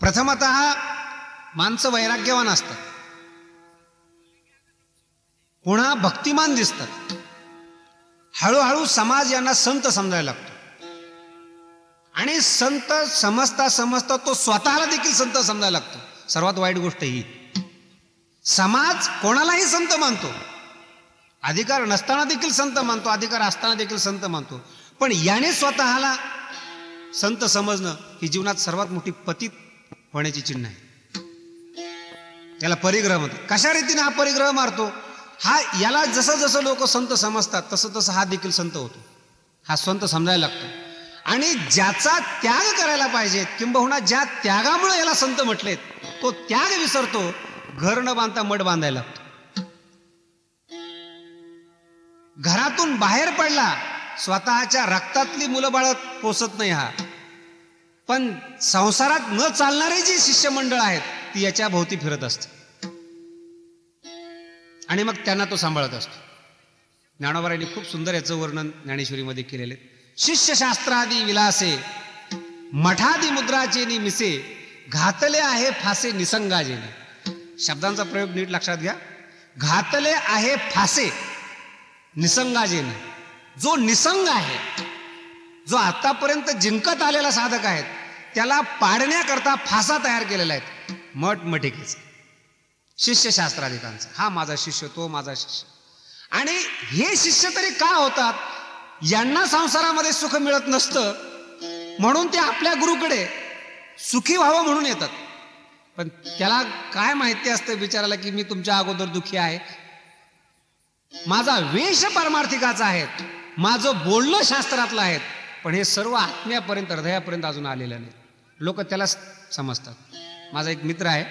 प्रथमतः माणसं वैराग्यवान असतात, पुन्हा भक्तिमान दिसतात. हळूहळू समाज यांना संत समजायला लागतो. आणि संत समजता समजता तो स्वतःला देखील संत समजायला लागतो. सर्वात वाईट गोष्ट ही, समाज कोणालाही संत मानतो. अधिकार नसताना देखील संत मानतो, अधिकार असताना देखील संत मानतो. पण याने स्वतःला संत समजणं ही जीवनात सर्वात मोठी पतित होण्याची चिन्ह आहे. याला परिग्रह म्हणतात. कशा रीतीने हा परिग्रह मारतो? याला जसं जसं लोक संत समजतात तसं तसं हा देखील संत होतो. हा संत समजायला लागतो. आणि ज्याचा त्याग करायला पाहिजे, किंबहुना ज्या त्यागामुळे याला संत म्हटलेत, तो त्याग विसरतो. घर न बांधता मठ बांधायला लागतो. घरातून बाहेर पडला, स्वतःच्या रक्तातली मुलं बाळ पोसत नाही हा. पण संसारात न चालणारी जी शिष्यमंडळ आहेत ती याच्या भोवती फिरत असते आणि मग त्यांना तो सांभाळत असतो. ज्ञानोबारायांनी खूप सुंदर याचं वर्णन ज्ञानेश्वरीमध्ये केलेले. शिष्यशास्त्रादी विलासे, मठादी मुद्राचेनी मिसे, घातले आहे फासे निसंगाजेने. शब्दांचा प्रयोग नीट लक्षात घ्या. घातले आहे फासे निसंगाजेने. जो निसंग आहे, जो आतापर्यंत जिंकत आलेला साधक आहेत, त्याला पाडण्याकरता फासा तयार केलेला आहे. मठ मठिकेचा, शिष्यशास्त्राधिकांचा. हा माझा शिष्य, तो माझा शिष्य. आणि हे शिष्य तरी का होतात? यांना संसारामध्ये सुख मिळत नसतं म्हणून ते आपल्या गुरुकडे सुखी व्हावं म्हणून येतात. पण त्याला काय माहिती असतं बिचाराला की मी तुमच्या अगोदर दुःखी आहे. माझा वेश पारमार्थिकाचा आहे, माझं बोलणं शास्त्रातलं आहे, पण हे सर्व आत्म्यापर्यंत, हृदयापर्यंत अजून आलेलं नाही. लोक त्याला समजतात. माझा एक मित्र आहे,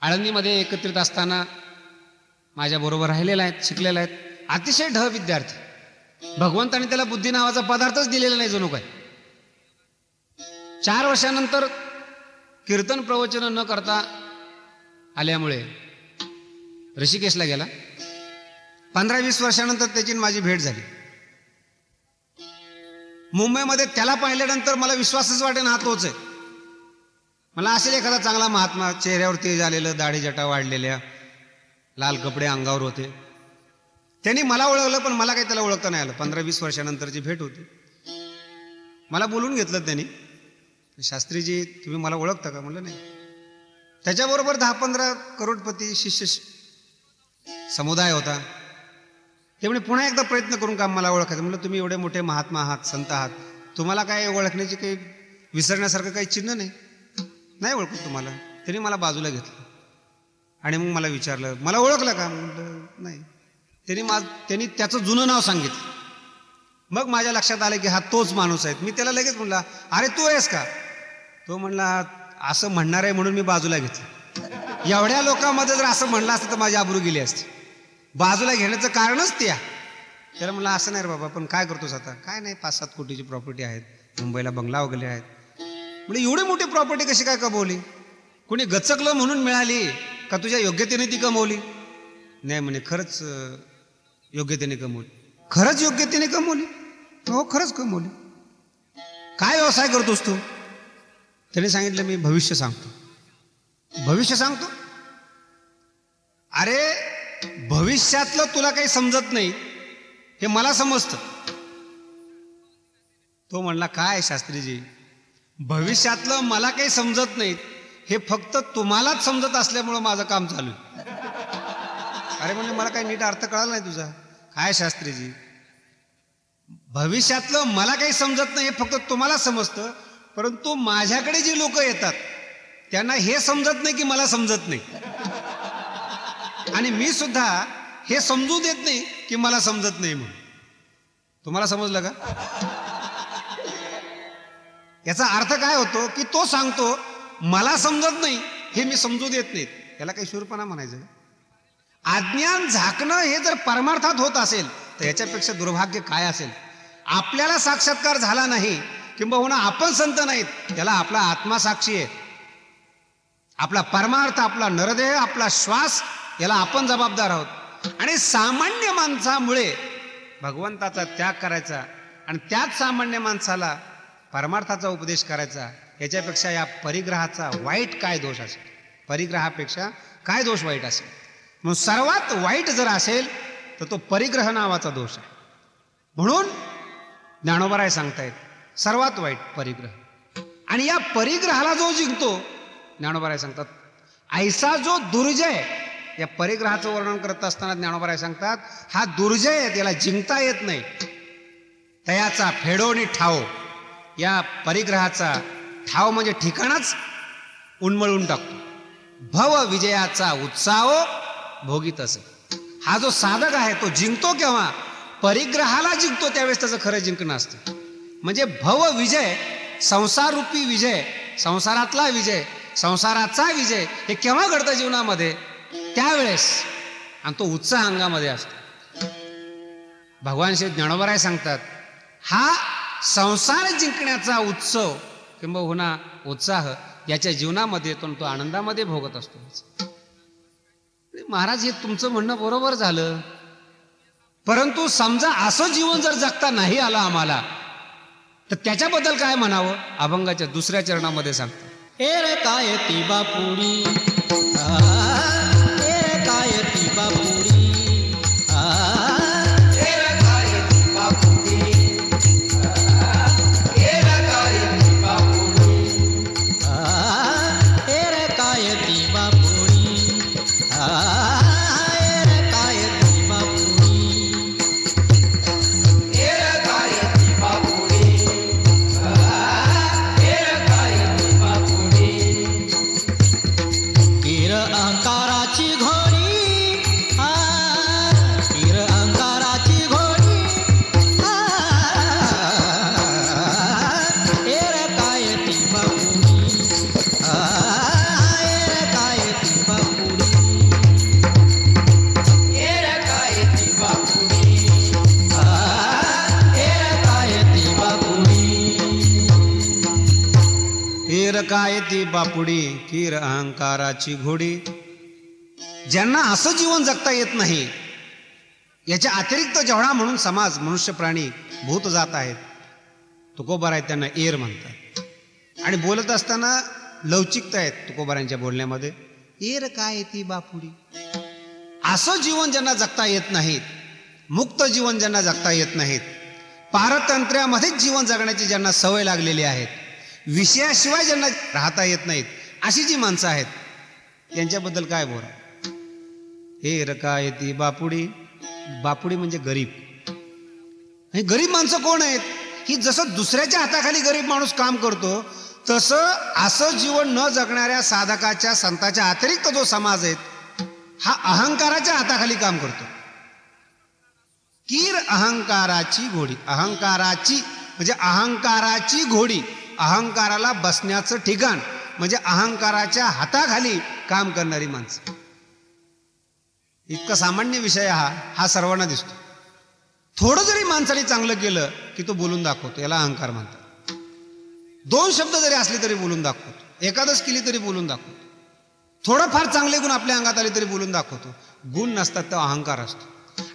आळंदीमध्ये एकत्रित असताना माझ्या बरोबर राहिलेला आहेत, शिकलेला आहेत. अतिशय ढ विद्यार्थी. भगवंताने त्याला बुद्धी नावाचा पदार्थच दिलेला नाही जणू काय. 4 वर्षानंतर कीर्तन प्रवचन न करता आल्यामुळे ऋषिकेशला गेला. 15-20 वर्षानंतर त्याची माझी भेट झाली. मुंबईमध्ये त्याला पाहिल्यानंतर मला विश्वासच वाटेन हा तोच आहे. मला असेल एखादा चांगला महात्मा, चेहऱ्यावर तेज आलेलं, दाढी जटा वाढलेल्या, लाल कपडे अंगावर होते. त्यांनी मला ओळखलं, पण मला काही त्याला ओळखता नाही आलं. 15-20 वर्षानंतरची भेट होती. मला बोलून घेतलं त्यांनी. शास्त्रीजी तुम्ही मला ओळखता का? म्हणलं नाही. त्याच्याबरोबर 10-15 करोडपती शिष्य समुदाय होता. ते म्हणे पुन्हा एकदा प्रयत्न करून का मला ओळखायचं. म्हणलं तुम्ही एवढे मोठे महात्मा आहात, संत आहात, तुम्हाला काय ओळखण्याची काही विसरण्यासारखं काही चिन्ह नाही ओळखत तुम्हाला. त्यांनी मला बाजूला घेतलं आणि मग मला विचारलं मला ओळखलं का? म्हटलं नाही. त्यांनी त्याचं जुनं नाव सांगितलं. मग माझ्या लक्षात आलं की हा तोच माणूस आहे. मी त्याला लगेच म्हणला अरे तू आहेस का? तो म्हणला असं म्हणणार आहे म्हणून मी बाजूला घेतलं. एवढ्या लोकांमध्ये जर असं म्हणलं असतं तर माझी आबरू गेली असती. बाजूला घेण्याचं कारणच ते आहे. त्याला म्हणलं असं नाही रे बाबा, पण काय करतोस आता? काय नाही, 5-7 कोटीची प्रॉपर्टी आहेत, मुंबईला बंगला वगैरे आहेत. म्हणजे एवढी मोठी प्रॉपर्टी कशी काय कमवली? कोणी गचकलं म्हणून मिळाली का तुझ्या योग्यतेने ती कमवली? नाही म्हणे खरंच योग्यतेने कमवली. खरंच योग्यतेने कमवली? हो खरंच कमवली. काय व्यवसाय करतोस तू? त्याने सांगितलं मी भविष्य सांगतो. भविष्य सांगतो? अरे भविष्यातलं तुला काही समजत नाही, हे मला समजतं. तो म्हणला काय शास्त्रीजी, भविष्यातलं मला काही समजत नाही हे फक्त तुम्हालाच समजत असल्यामुळं माझं काम चालू आहे. अरे म्हणजे मला काही नीट अर्थ कळाला नाही तुझा. काय शास्त्रीजी, भविष्यातलं मला काही समजत नाही हे फक्त तुम्हाला समजतं, परंतु माझ्याकडे जी लोक येतात त्यांना हे समजत नाही की मला समजत नाही, आणि मी सुद्धा हे समजू देत नाही की मला समजत नाही म्हणून. तुम्हाला समजलं का? याचा अर्थ काय होतो की तो सांगतो मला समजत नाही हे मी समजू देत नाहीत. याला काही शूरपणा म्हणायचं. अज्ञान झाकणं हे जर परमार्थात होत असेल तर याच्यापेक्षा दुर्भाग्य काय असेल. आपल्याला साक्षात्कार झाला नाही किंबहुना आपण संत नाहीत, त्याला आपला आत्मा साक्षी आहे. आपला परमार्थ, आपला नरदेह, आपला श्वास याला आपण जबाबदार आहोत. आणि सामान्य माणसामुळे भगवंताचा त्याग करायचा आणि त्याच सामान्य माणसाला परमार्थाचा उपदेश करायचा, याच्यापेक्षा या परिग्रहाचा वाईट काय दोष असेल. परिग्रहापेक्षा काय दोष वाईट असेल. म्हणून सर्वात वाईट जर असेल तर तो परिग्रह नावाचा दोष आहे. म्हणून ज्ञानोबराय सांगतायत सर्वात वाईट परिग्रह. आणि या परिग्रहाला जो जिंकतो, ज्ञानोबराय सांगतात ऐसा जो दुर्जय, या परिग्रहाचं वर्णन करत असताना ज्ञानोबराय सांगतात हा दुर्जय आहे, त्याला जिंकता येत नाही. तयाचा फेडोनी ठाव, या परिग्रहाचा ठाव म्हणजे ठिकाणच उन्मळून टाकतो. भव विजयाचा उत्साह भोगीत असे. हा जो साधक आहे तो जिंकतो केव्हा? परिग्रहाला जिंकतो त्यावेळेस त्याचं खरं जिंकणं असतं. म्हणजे भव विजय, संसाररूपी विजय, संसारातला विजय, संसाराचा विजय हे केव्हा घडतं जीवनामध्ये? त्यावेळेस. आणि तो उत्साह अंगामध्ये असतो. भगवान श्री ज्ञानोबराय सांगतात हा संसार जिंकण्याचा उत्सव किंबहुना उत्साह याच्या जीवनामध्ये येतो, तो आनंदामध्ये भोगत असतो. महाराज हे तुमचं म्हणणं बरोबर झालं, परंतु समजा असं जीवन जर जगता नाही आलं आम्हाला तर त्याच्याबद्दल काय म्हणावं? अभंगाच्या दुसऱ्या चरणामध्ये सांगतात एर काय ती बापुडी, एर काय ती बापुडी, काय ती बापुडी, कीर अहंकाराची घोडी. ज्यांना असं जीवन जगता येत नाही, याच्या अतिरिक्त जेवढा म्हणून समाज, मनुष्य, प्राणी, भूत जात आहेत, तुकोबाराय त्यांना एर म्हणतात. आणि बोलत असताना लवचिकता आहेत तुकोबारायांच्या बोलण्यामध्ये. एर काय ती बापुडी. असं जीवन ज्यांना जगता येत नाहीत, मुक्त जीवन ज्यांना जगता येत नाहीत, पारतंत्र्यामध्येच जीवन जगण्याची ज्यांना सवय लागलेली आहेत, विषयाशिवाय ज्यांना राहता येत नाहीत, अशी जी माणसं आहेत त्यांच्याबद्दल काय बोला. हे रकाय ती बापुडी. बापुडी म्हणजे गरीब. हे गरीब माणसं कोण आहेत? की जसं दुसऱ्याच्या हाताखाली गरीब माणूस काम करतो, तसं असं जीवन न जगणाऱ्या साधकाच्या, संताच्या अतिरिक्त जो समाज आहे हा अहंकाराच्या हाताखाली काम करतो. कीर अहंकाराची घोडी. अहंकाराची म्हणजे अहंकाराची घोडी, अहंकाराला बसण्याचं ठिकाण म्हणजे अहंकाराच्या हाताखाली काम करणारी माणसं. इतका सामान्य विषय हा सर्वांना दिसतो. थोडं जरी माणसाने चांगलं केलं की तो बोलून दाखवतो, याला अहंकार म्हणतात. 2 शब्द जरी असले तरी बोलून दाखवतो, एकादश केली तरी बोलून दाखवतो, थोडं फार चांगले गुण आपल्या अंगात आले तरी बोलून दाखवतो. गुण नसतात, तो अहंकार असतो.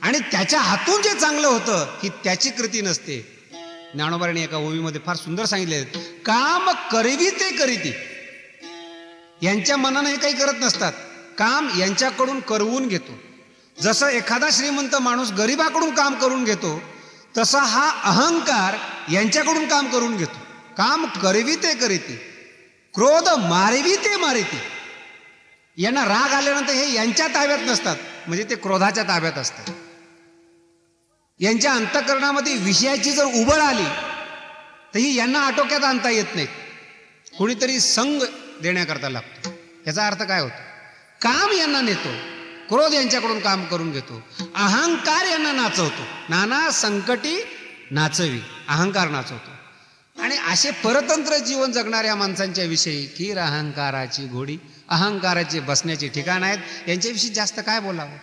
आणि त्याच्या हातून जे चांगलं होतं ही त्याची कृती नसते. ज्ञानोबारांनी एका ओवीमध्ये फार सुंदर सांगितले, काम करवी ते करीती. यांच्या मनानं हे काही करत नसतात, काम यांच्याकडून करवून घेतो. जसं एखादा श्रीमंत माणूस गरीबाकडून काम करून घेतो, तसा हा अहंकार यांच्याकडून काम करून घेतो. काम करवी ते करीती. क्रोध मारवी ते मारिती. यांना राग आल्यानंतर हे यांच्या ताब्यात नसतात, म्हणजे ते क्रोधाच्या ताब्यात असतात. यांच्या अंतःकरणामध्ये विषयाची जर उबळ आली तर ही यांना आटोक्यात आणता येत नाही. कोणीतरी संग देण्याकरता लागतो. याचा अर्थ काय होतो? काम यांना नेतो, क्रोध यांच्याकडून काम करून घेतो, अहंकार यांना नाचवतो. नाना संकटी नाचवी, अहंकार नाचवतो. आणि असे परतंत्र जीवन जगणाऱ्या माणसांच्या विषयी खीर अहंकाराची घोडी, अहंकाराचे बसण्याचे ठिकाण आहेत. यांच्याविषयी जास्त काय बोलावं?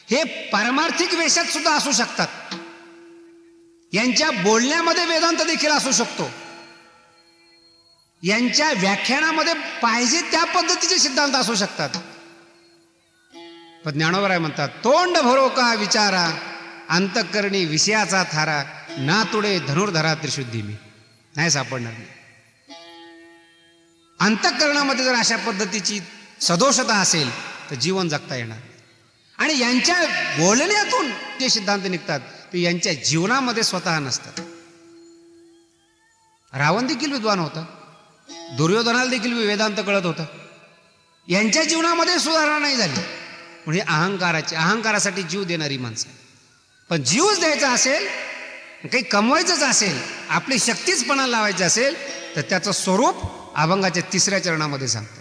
हे पारमार्थिक वेशात सुद्धा असू शकतात. यांच्या बोलण्यामध्ये वेदांत देखील असू शकतो. यांच्या व्याख्यानामध्ये पाहिजे त्या पद्धतीचे सिद्धांत असू शकतात. पण ज्ञानोबराय म्हणतात, तोंड भरो का विचारा, अंतःकरणी विषयाचा थारा, ना तुडे धनुर्धरा त्रिशुद्धी मी. नाही सापडणार नाही. अंतःकरणामध्ये जर अशा पद्धतीची सदोषता असेल तर जीवन जगता येणार. आणि यांच्या बोलण्यातून जे सिद्धांत निघतात ते यांच्या जीवनामध्ये स्वतः नसतात. रावण देखील विद्वान होता, दुर्योधनाला देखील वेदांत कळत होता. यांच्या जीवनामध्ये सुधारणा नाही झाली. म्हणजे अहंकारासाठी जीव देणारी माणसं. पण जीवच द्यायचा असेल, काही कमवायचंच असेल, आपली शक्तीच पणाला लावायची असेल तर त्याचं स्वरूप अभंगाच्या 3ऱ्या चरणामध्ये सांगतात.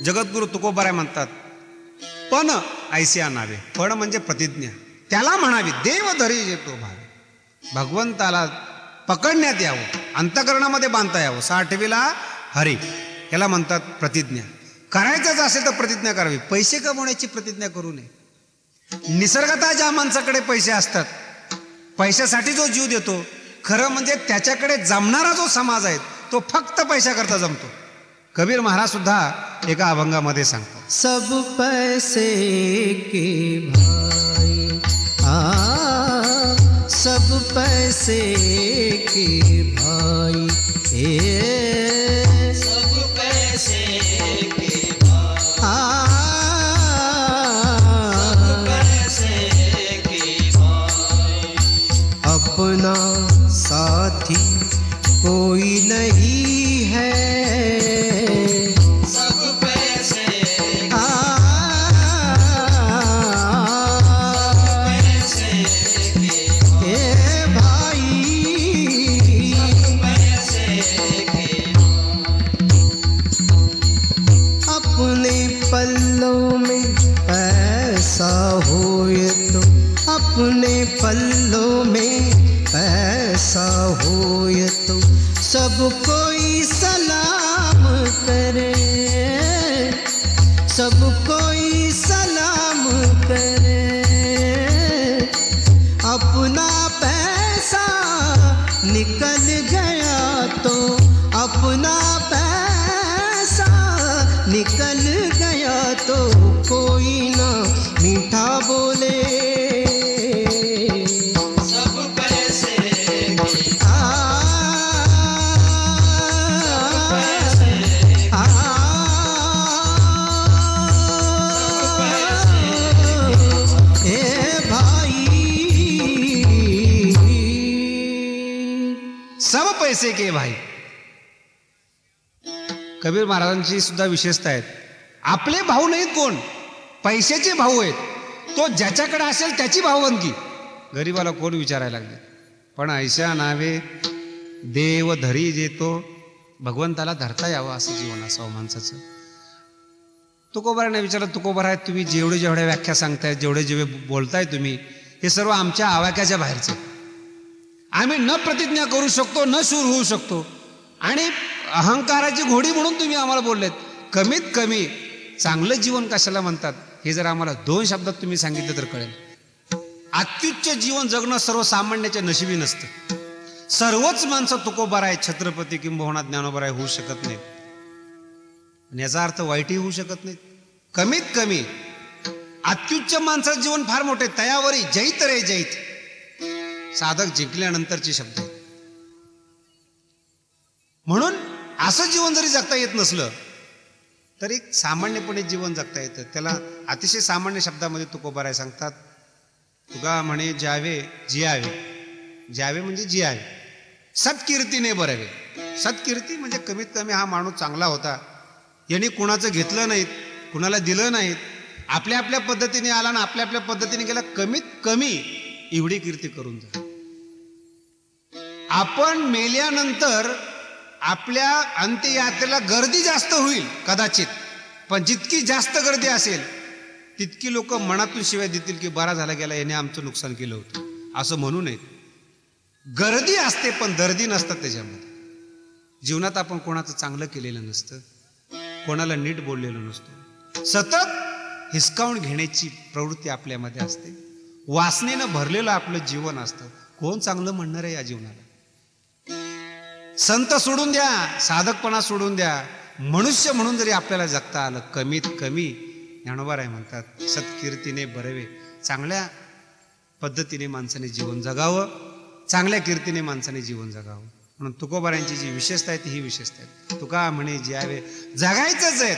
जगद्गुरु तुकोबाराय म्हणतात, पण ऐसिया नावे. पण म्हणजे प्रतिज्ञा. त्याला म्हणावी देव धरी येतो भावे. भगवंताला पकडण्यात यावं, अंतःकरणामध्ये बांधता यावं. साठवीला हरी, याला म्हणतात प्रतिज्ञा. करायचंच असेल तर प्रतिज्ञा करावी. पैसे कमवण्याची प्रतिज्ञा करू नये. निसर्गतः ज्या माणसाकडे पैसे असतात, पैशासाठी जो जीव देतो, खरं म्हणजे त्याच्याकडे जमणारा जो समाज आहे तो फक्त पैशाकरता जमतो. कबीर महाराज सुद्धा एका अभंगामध्ये सांगतात, सब पैसे के भाई, सब पैसे के भाई, सब पैसे के भाई, सब पैसे के भाई, अपना साथी कोई नहीं है, अपने पल्लों में पैसा होय तो सब कोई सलाम करे, सब कोई सलाम करे, अपना पैसा निकल गया तो, अपना पैसा निकल गया तो कोई ना मीठा बोले, पैसे के भाई. कबीर महाराजांची सुद्धा विशेषता आहेत. आपले भाऊ नाहीत कोण, पैशाचे भाऊ आहेत. तो ज्याच्याकडे असेल त्याची भावबंदकी. गरीबाला कोण विचारायला लागले. पण ऐशा नावे देव धरी जेतो, भगवंताला धरता यावं असं जीवन असावं माणसाचं. तुकोबाराने विचारलं, तुकोबाराय तुम्ही जेवढ्या व्याख्या सांगताय, जेवढे बोलताय तुम्ही, हे सर्व आमच्या आवाक्याच्या बाहेरचे. आम्ही न प्रतिज्ञा करू शकतो, न शूर होऊ शकतो. आणि अहंकाराची घोडी म्हणून तुम्ही आम्हाला बोललेत. कमीत कमी चांगलं जीवन कशाला म्हणतात हे जर आम्हाला 2 शब्दात तुम्ही सांगितलं तर कळेल. अत्युच्च जीवन जगणं सर्वसामान्याच्या नशिबी नसतं. सर्वच माणसं तुकोबाराय, छत्रपती किंबहुना ज्ञानोबाराय होऊ शकत नाहीत. आणि याचा अर्थ वाईटही होऊ शकत नाहीत. कमीत कमी अत्युच्च माणसाचं जीवन फार मोठे. तयावरी जैत रे जैत, साधक जिंकल्यानंतरचे शब्द आहेत. म्हणून असं जीवन जरी जगता येत नसलं तरी सामान्यपणे जीवन जगता येतं. त्याला अतिशय सामान्य शब्दामध्ये तुकोबाराय सांगतात. तुका म्हणे ज्यावे जियावे, ज्यावे म्हणजे जियावे, सत्कीर्तीने बरावे. सत्कीर्ती म्हणजे कमीत कमी हा माणूस चांगला होता, यांनी कुणाचं घेतलं नाहीत, कुणाला दिलं नाहीत, आपल्या आपल्या पद्धतीने आला ना आपल्या आपल्या पद्धतीने गेला. कमीत कमी एवढी कीर्ती करून जा. आपण मेल्यानंतर आपल्या अंत्ययात्रेला गर्दी जास्त होईल कदाचित, पण जितकी जास्त गर्दी असेल तितकी लोक मनातून शिवाय देतील की बरा झाला गेला, याने आमचं नुकसान केलं होतं, असं म्हणू नये. गर्दी असते पण दर्दी नसतात त्याच्यामध्ये. जीवनात आपण कोणाचं चांगलं केलेलं नसतं, कोणाला नीट बोललेलं नसतं. सतत हिसकावून घेण्याची प्रवृत्ती आपल्यामध्ये असते. वासनेनं भरलेलं आपलं जीवन असतं. कोण चांगलं म्हणणार आहे या जीवनाला? संत सोडून द्या, साधकपणा सोडून द्या, मनुष्य म्हणून जरी आपल्याला जगता आलं, कमीत कमी ज्ञानोबाराय म्हणतात सत्कीर्तीने बरवे. चांगल्या पद्धतीने माणसाने जीवन जगावं, चांगल्या कीर्तीने माणसाने जीवन जगावं. म्हणून तुकोबारायांची जी विशेषता आहे ती ही विशेषता आहे. तुका म्हणे ज्यावे, जगायचंच आहेत.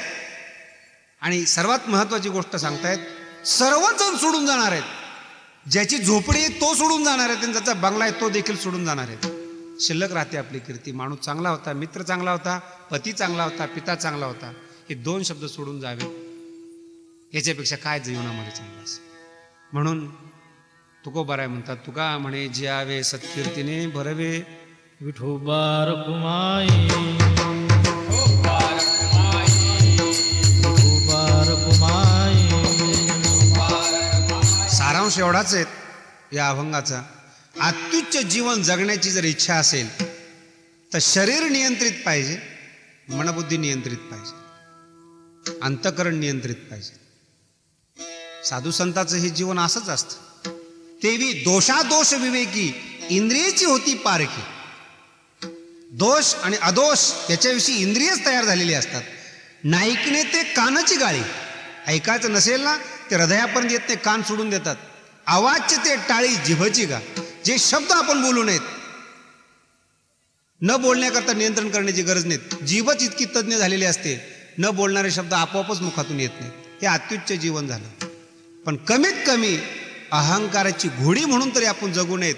आणि सर्वात महत्वाची गोष्ट सांगतायत, सर्वच जण सोडून जाणार आहेत. ज्याची झोपडी आहे तो सोडून जाणार आहे, ज्याचा बंगला आहे तो देखील सोडून जाणार आहे. शिल्लक राहते आपली कीर्ती. माणूस चांगला होता, मित्र चांगला होता, पती चांगला होता, पिता चांगला होता, हे 2 शब्द सोडून जावे, याच्यापेक्षा काय जीवनामध्ये चांगलं असेल. म्हणून तुकोबाराय म्हणतात, तुका म्हणे जियावे सत्कीर्तीने भरवे. विठोबा रखुमाई, विठोबा रखुमाई. सारांश एवढाच आहे या अभंगाचा. अत्युच्च जीवन जगण्याची जर इच्छा असेल तर शरीर नियंत्रित पाहिजे, मनबुद्धी नियंत्रित पाहिजे, अंतःकरण नियंत्रित पाहिजे. साधू संतांचं हे जीवन असंच असतं. तेवी दोषादोष विवेकी, इंद्रियेची होती पारखी. दोष आणि अदोष याच्याविषयी इंद्रियच तयार झालेली असतात. नाईकने ते कानाची गाळी, ऐकायचं नसेल ना ते हृदयापर्यंत येत, ते कान सोडून देतात. आवाजचे ते टाळी जिभची गा. जे शब्द आपण बोलू नयेत, न बोलण्याकरता नियंत्रण करण्याची गरज नाही. जीभच इतकी तज्ज्ञ झालेली असते, न बोलणारे शब्द आपोआपच मुखातून येत नाहीत. हे अत्युच्च जीवन झालं. पण कमीत कमी अहंकाराची घोडी म्हणून तरी आपण जगू नयेत,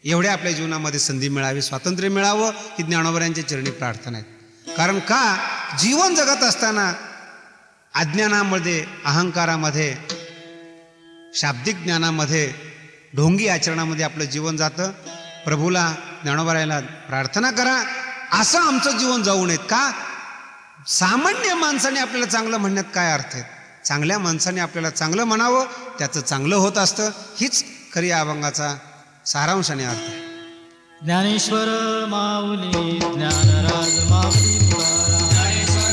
एवढ्या आपल्या जीवनामध्ये संधी मिळावी, स्वातंत्र्य मिळावं, ही ज्ञानोबारायांच्या चरणी प्रार्थना आहे. कारण का जीवन जगत असताना अज्ञानामध्ये, अहंकारामध्ये, शाब्दिक ज्ञानामध्ये, ढोंगी आचरणामध्ये आपलं जीवन जातं. प्रभूला, ज्ञानोबारायाला प्रार्थना करा असं आमचं जीवन जाऊ नयेत. का? सामान्य माणसाने आपल्याला चांगलं म्हणण्यात काय अर्थ आहे? चांगल्या माणसाने आपल्याला चांगलं म्हणावं, त्याचं चांगलं होत असतं. हीच खरी या अभंगाचा सारांशाने अर्थ आहे. ज्ञानेश्वर माऊली ज्ञानराज माऊली तुकाराम. ज्ञानेश्वर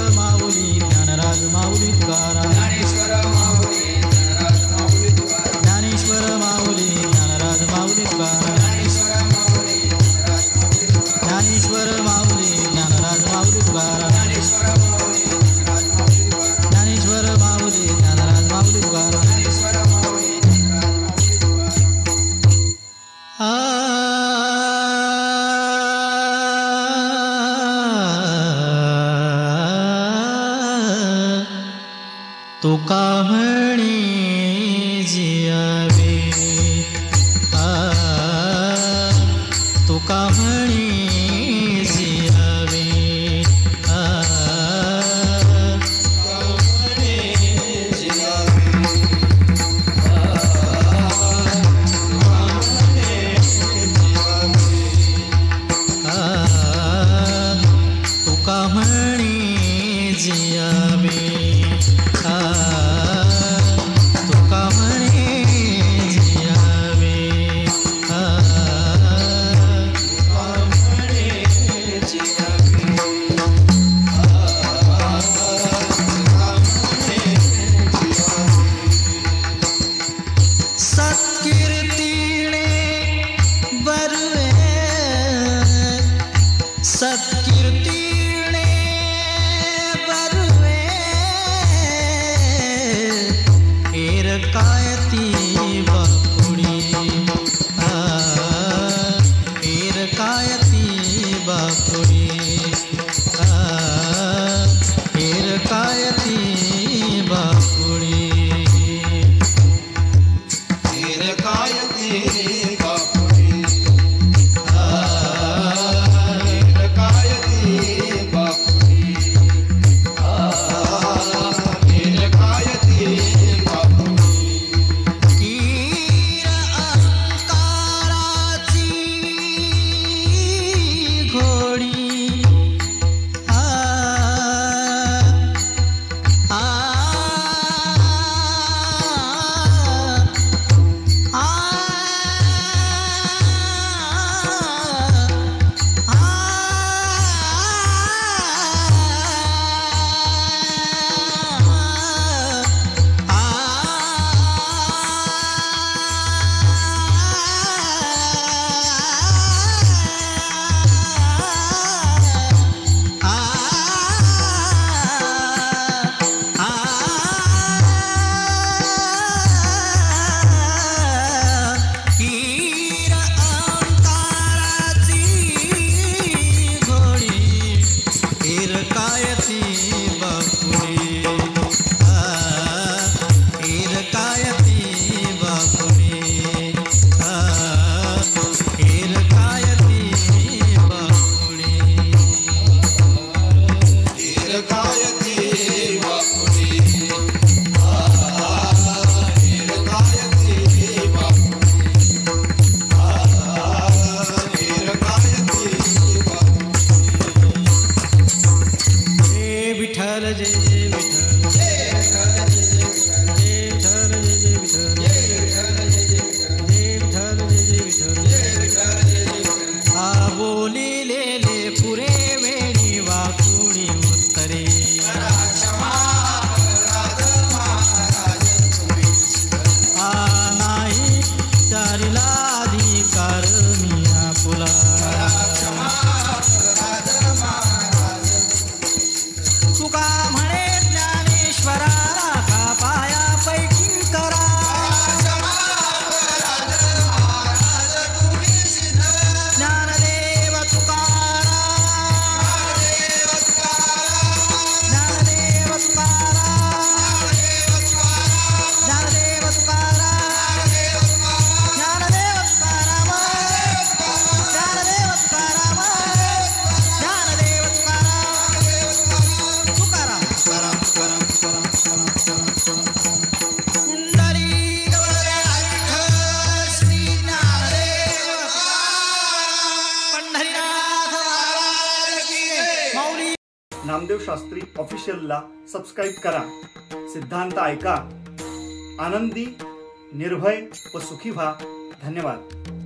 माऊली ज्ञानराज माऊली तुकाराम. ज्ञानेश्वर माऊली ज्ञानराज माऊली तुकाराम. ज्ञानेश्वर माऊली ज्ञानराज माऊली तुकाराम. ज्ञानेश्वर माऊली ज्ञानराज माऊली तुकाराम. तुका म्हणे जियावे, तुका म्हणे जियावे, तुका म्हणे जियावे, तुका म्हणे एरकायती बापुडी एरकायती बापुडी एरकायती बापुडी एरकायती बापुडी एरकायती बापुडी एरकायती बापुडी कीर अंकाराची घोडी नामदेव शास्त्री ऑफिशियलला सबस्क्राईब करा. सिद्धांत ऐका. आनंदी, निर्भय व सुखी व्हा. धन्यवाद.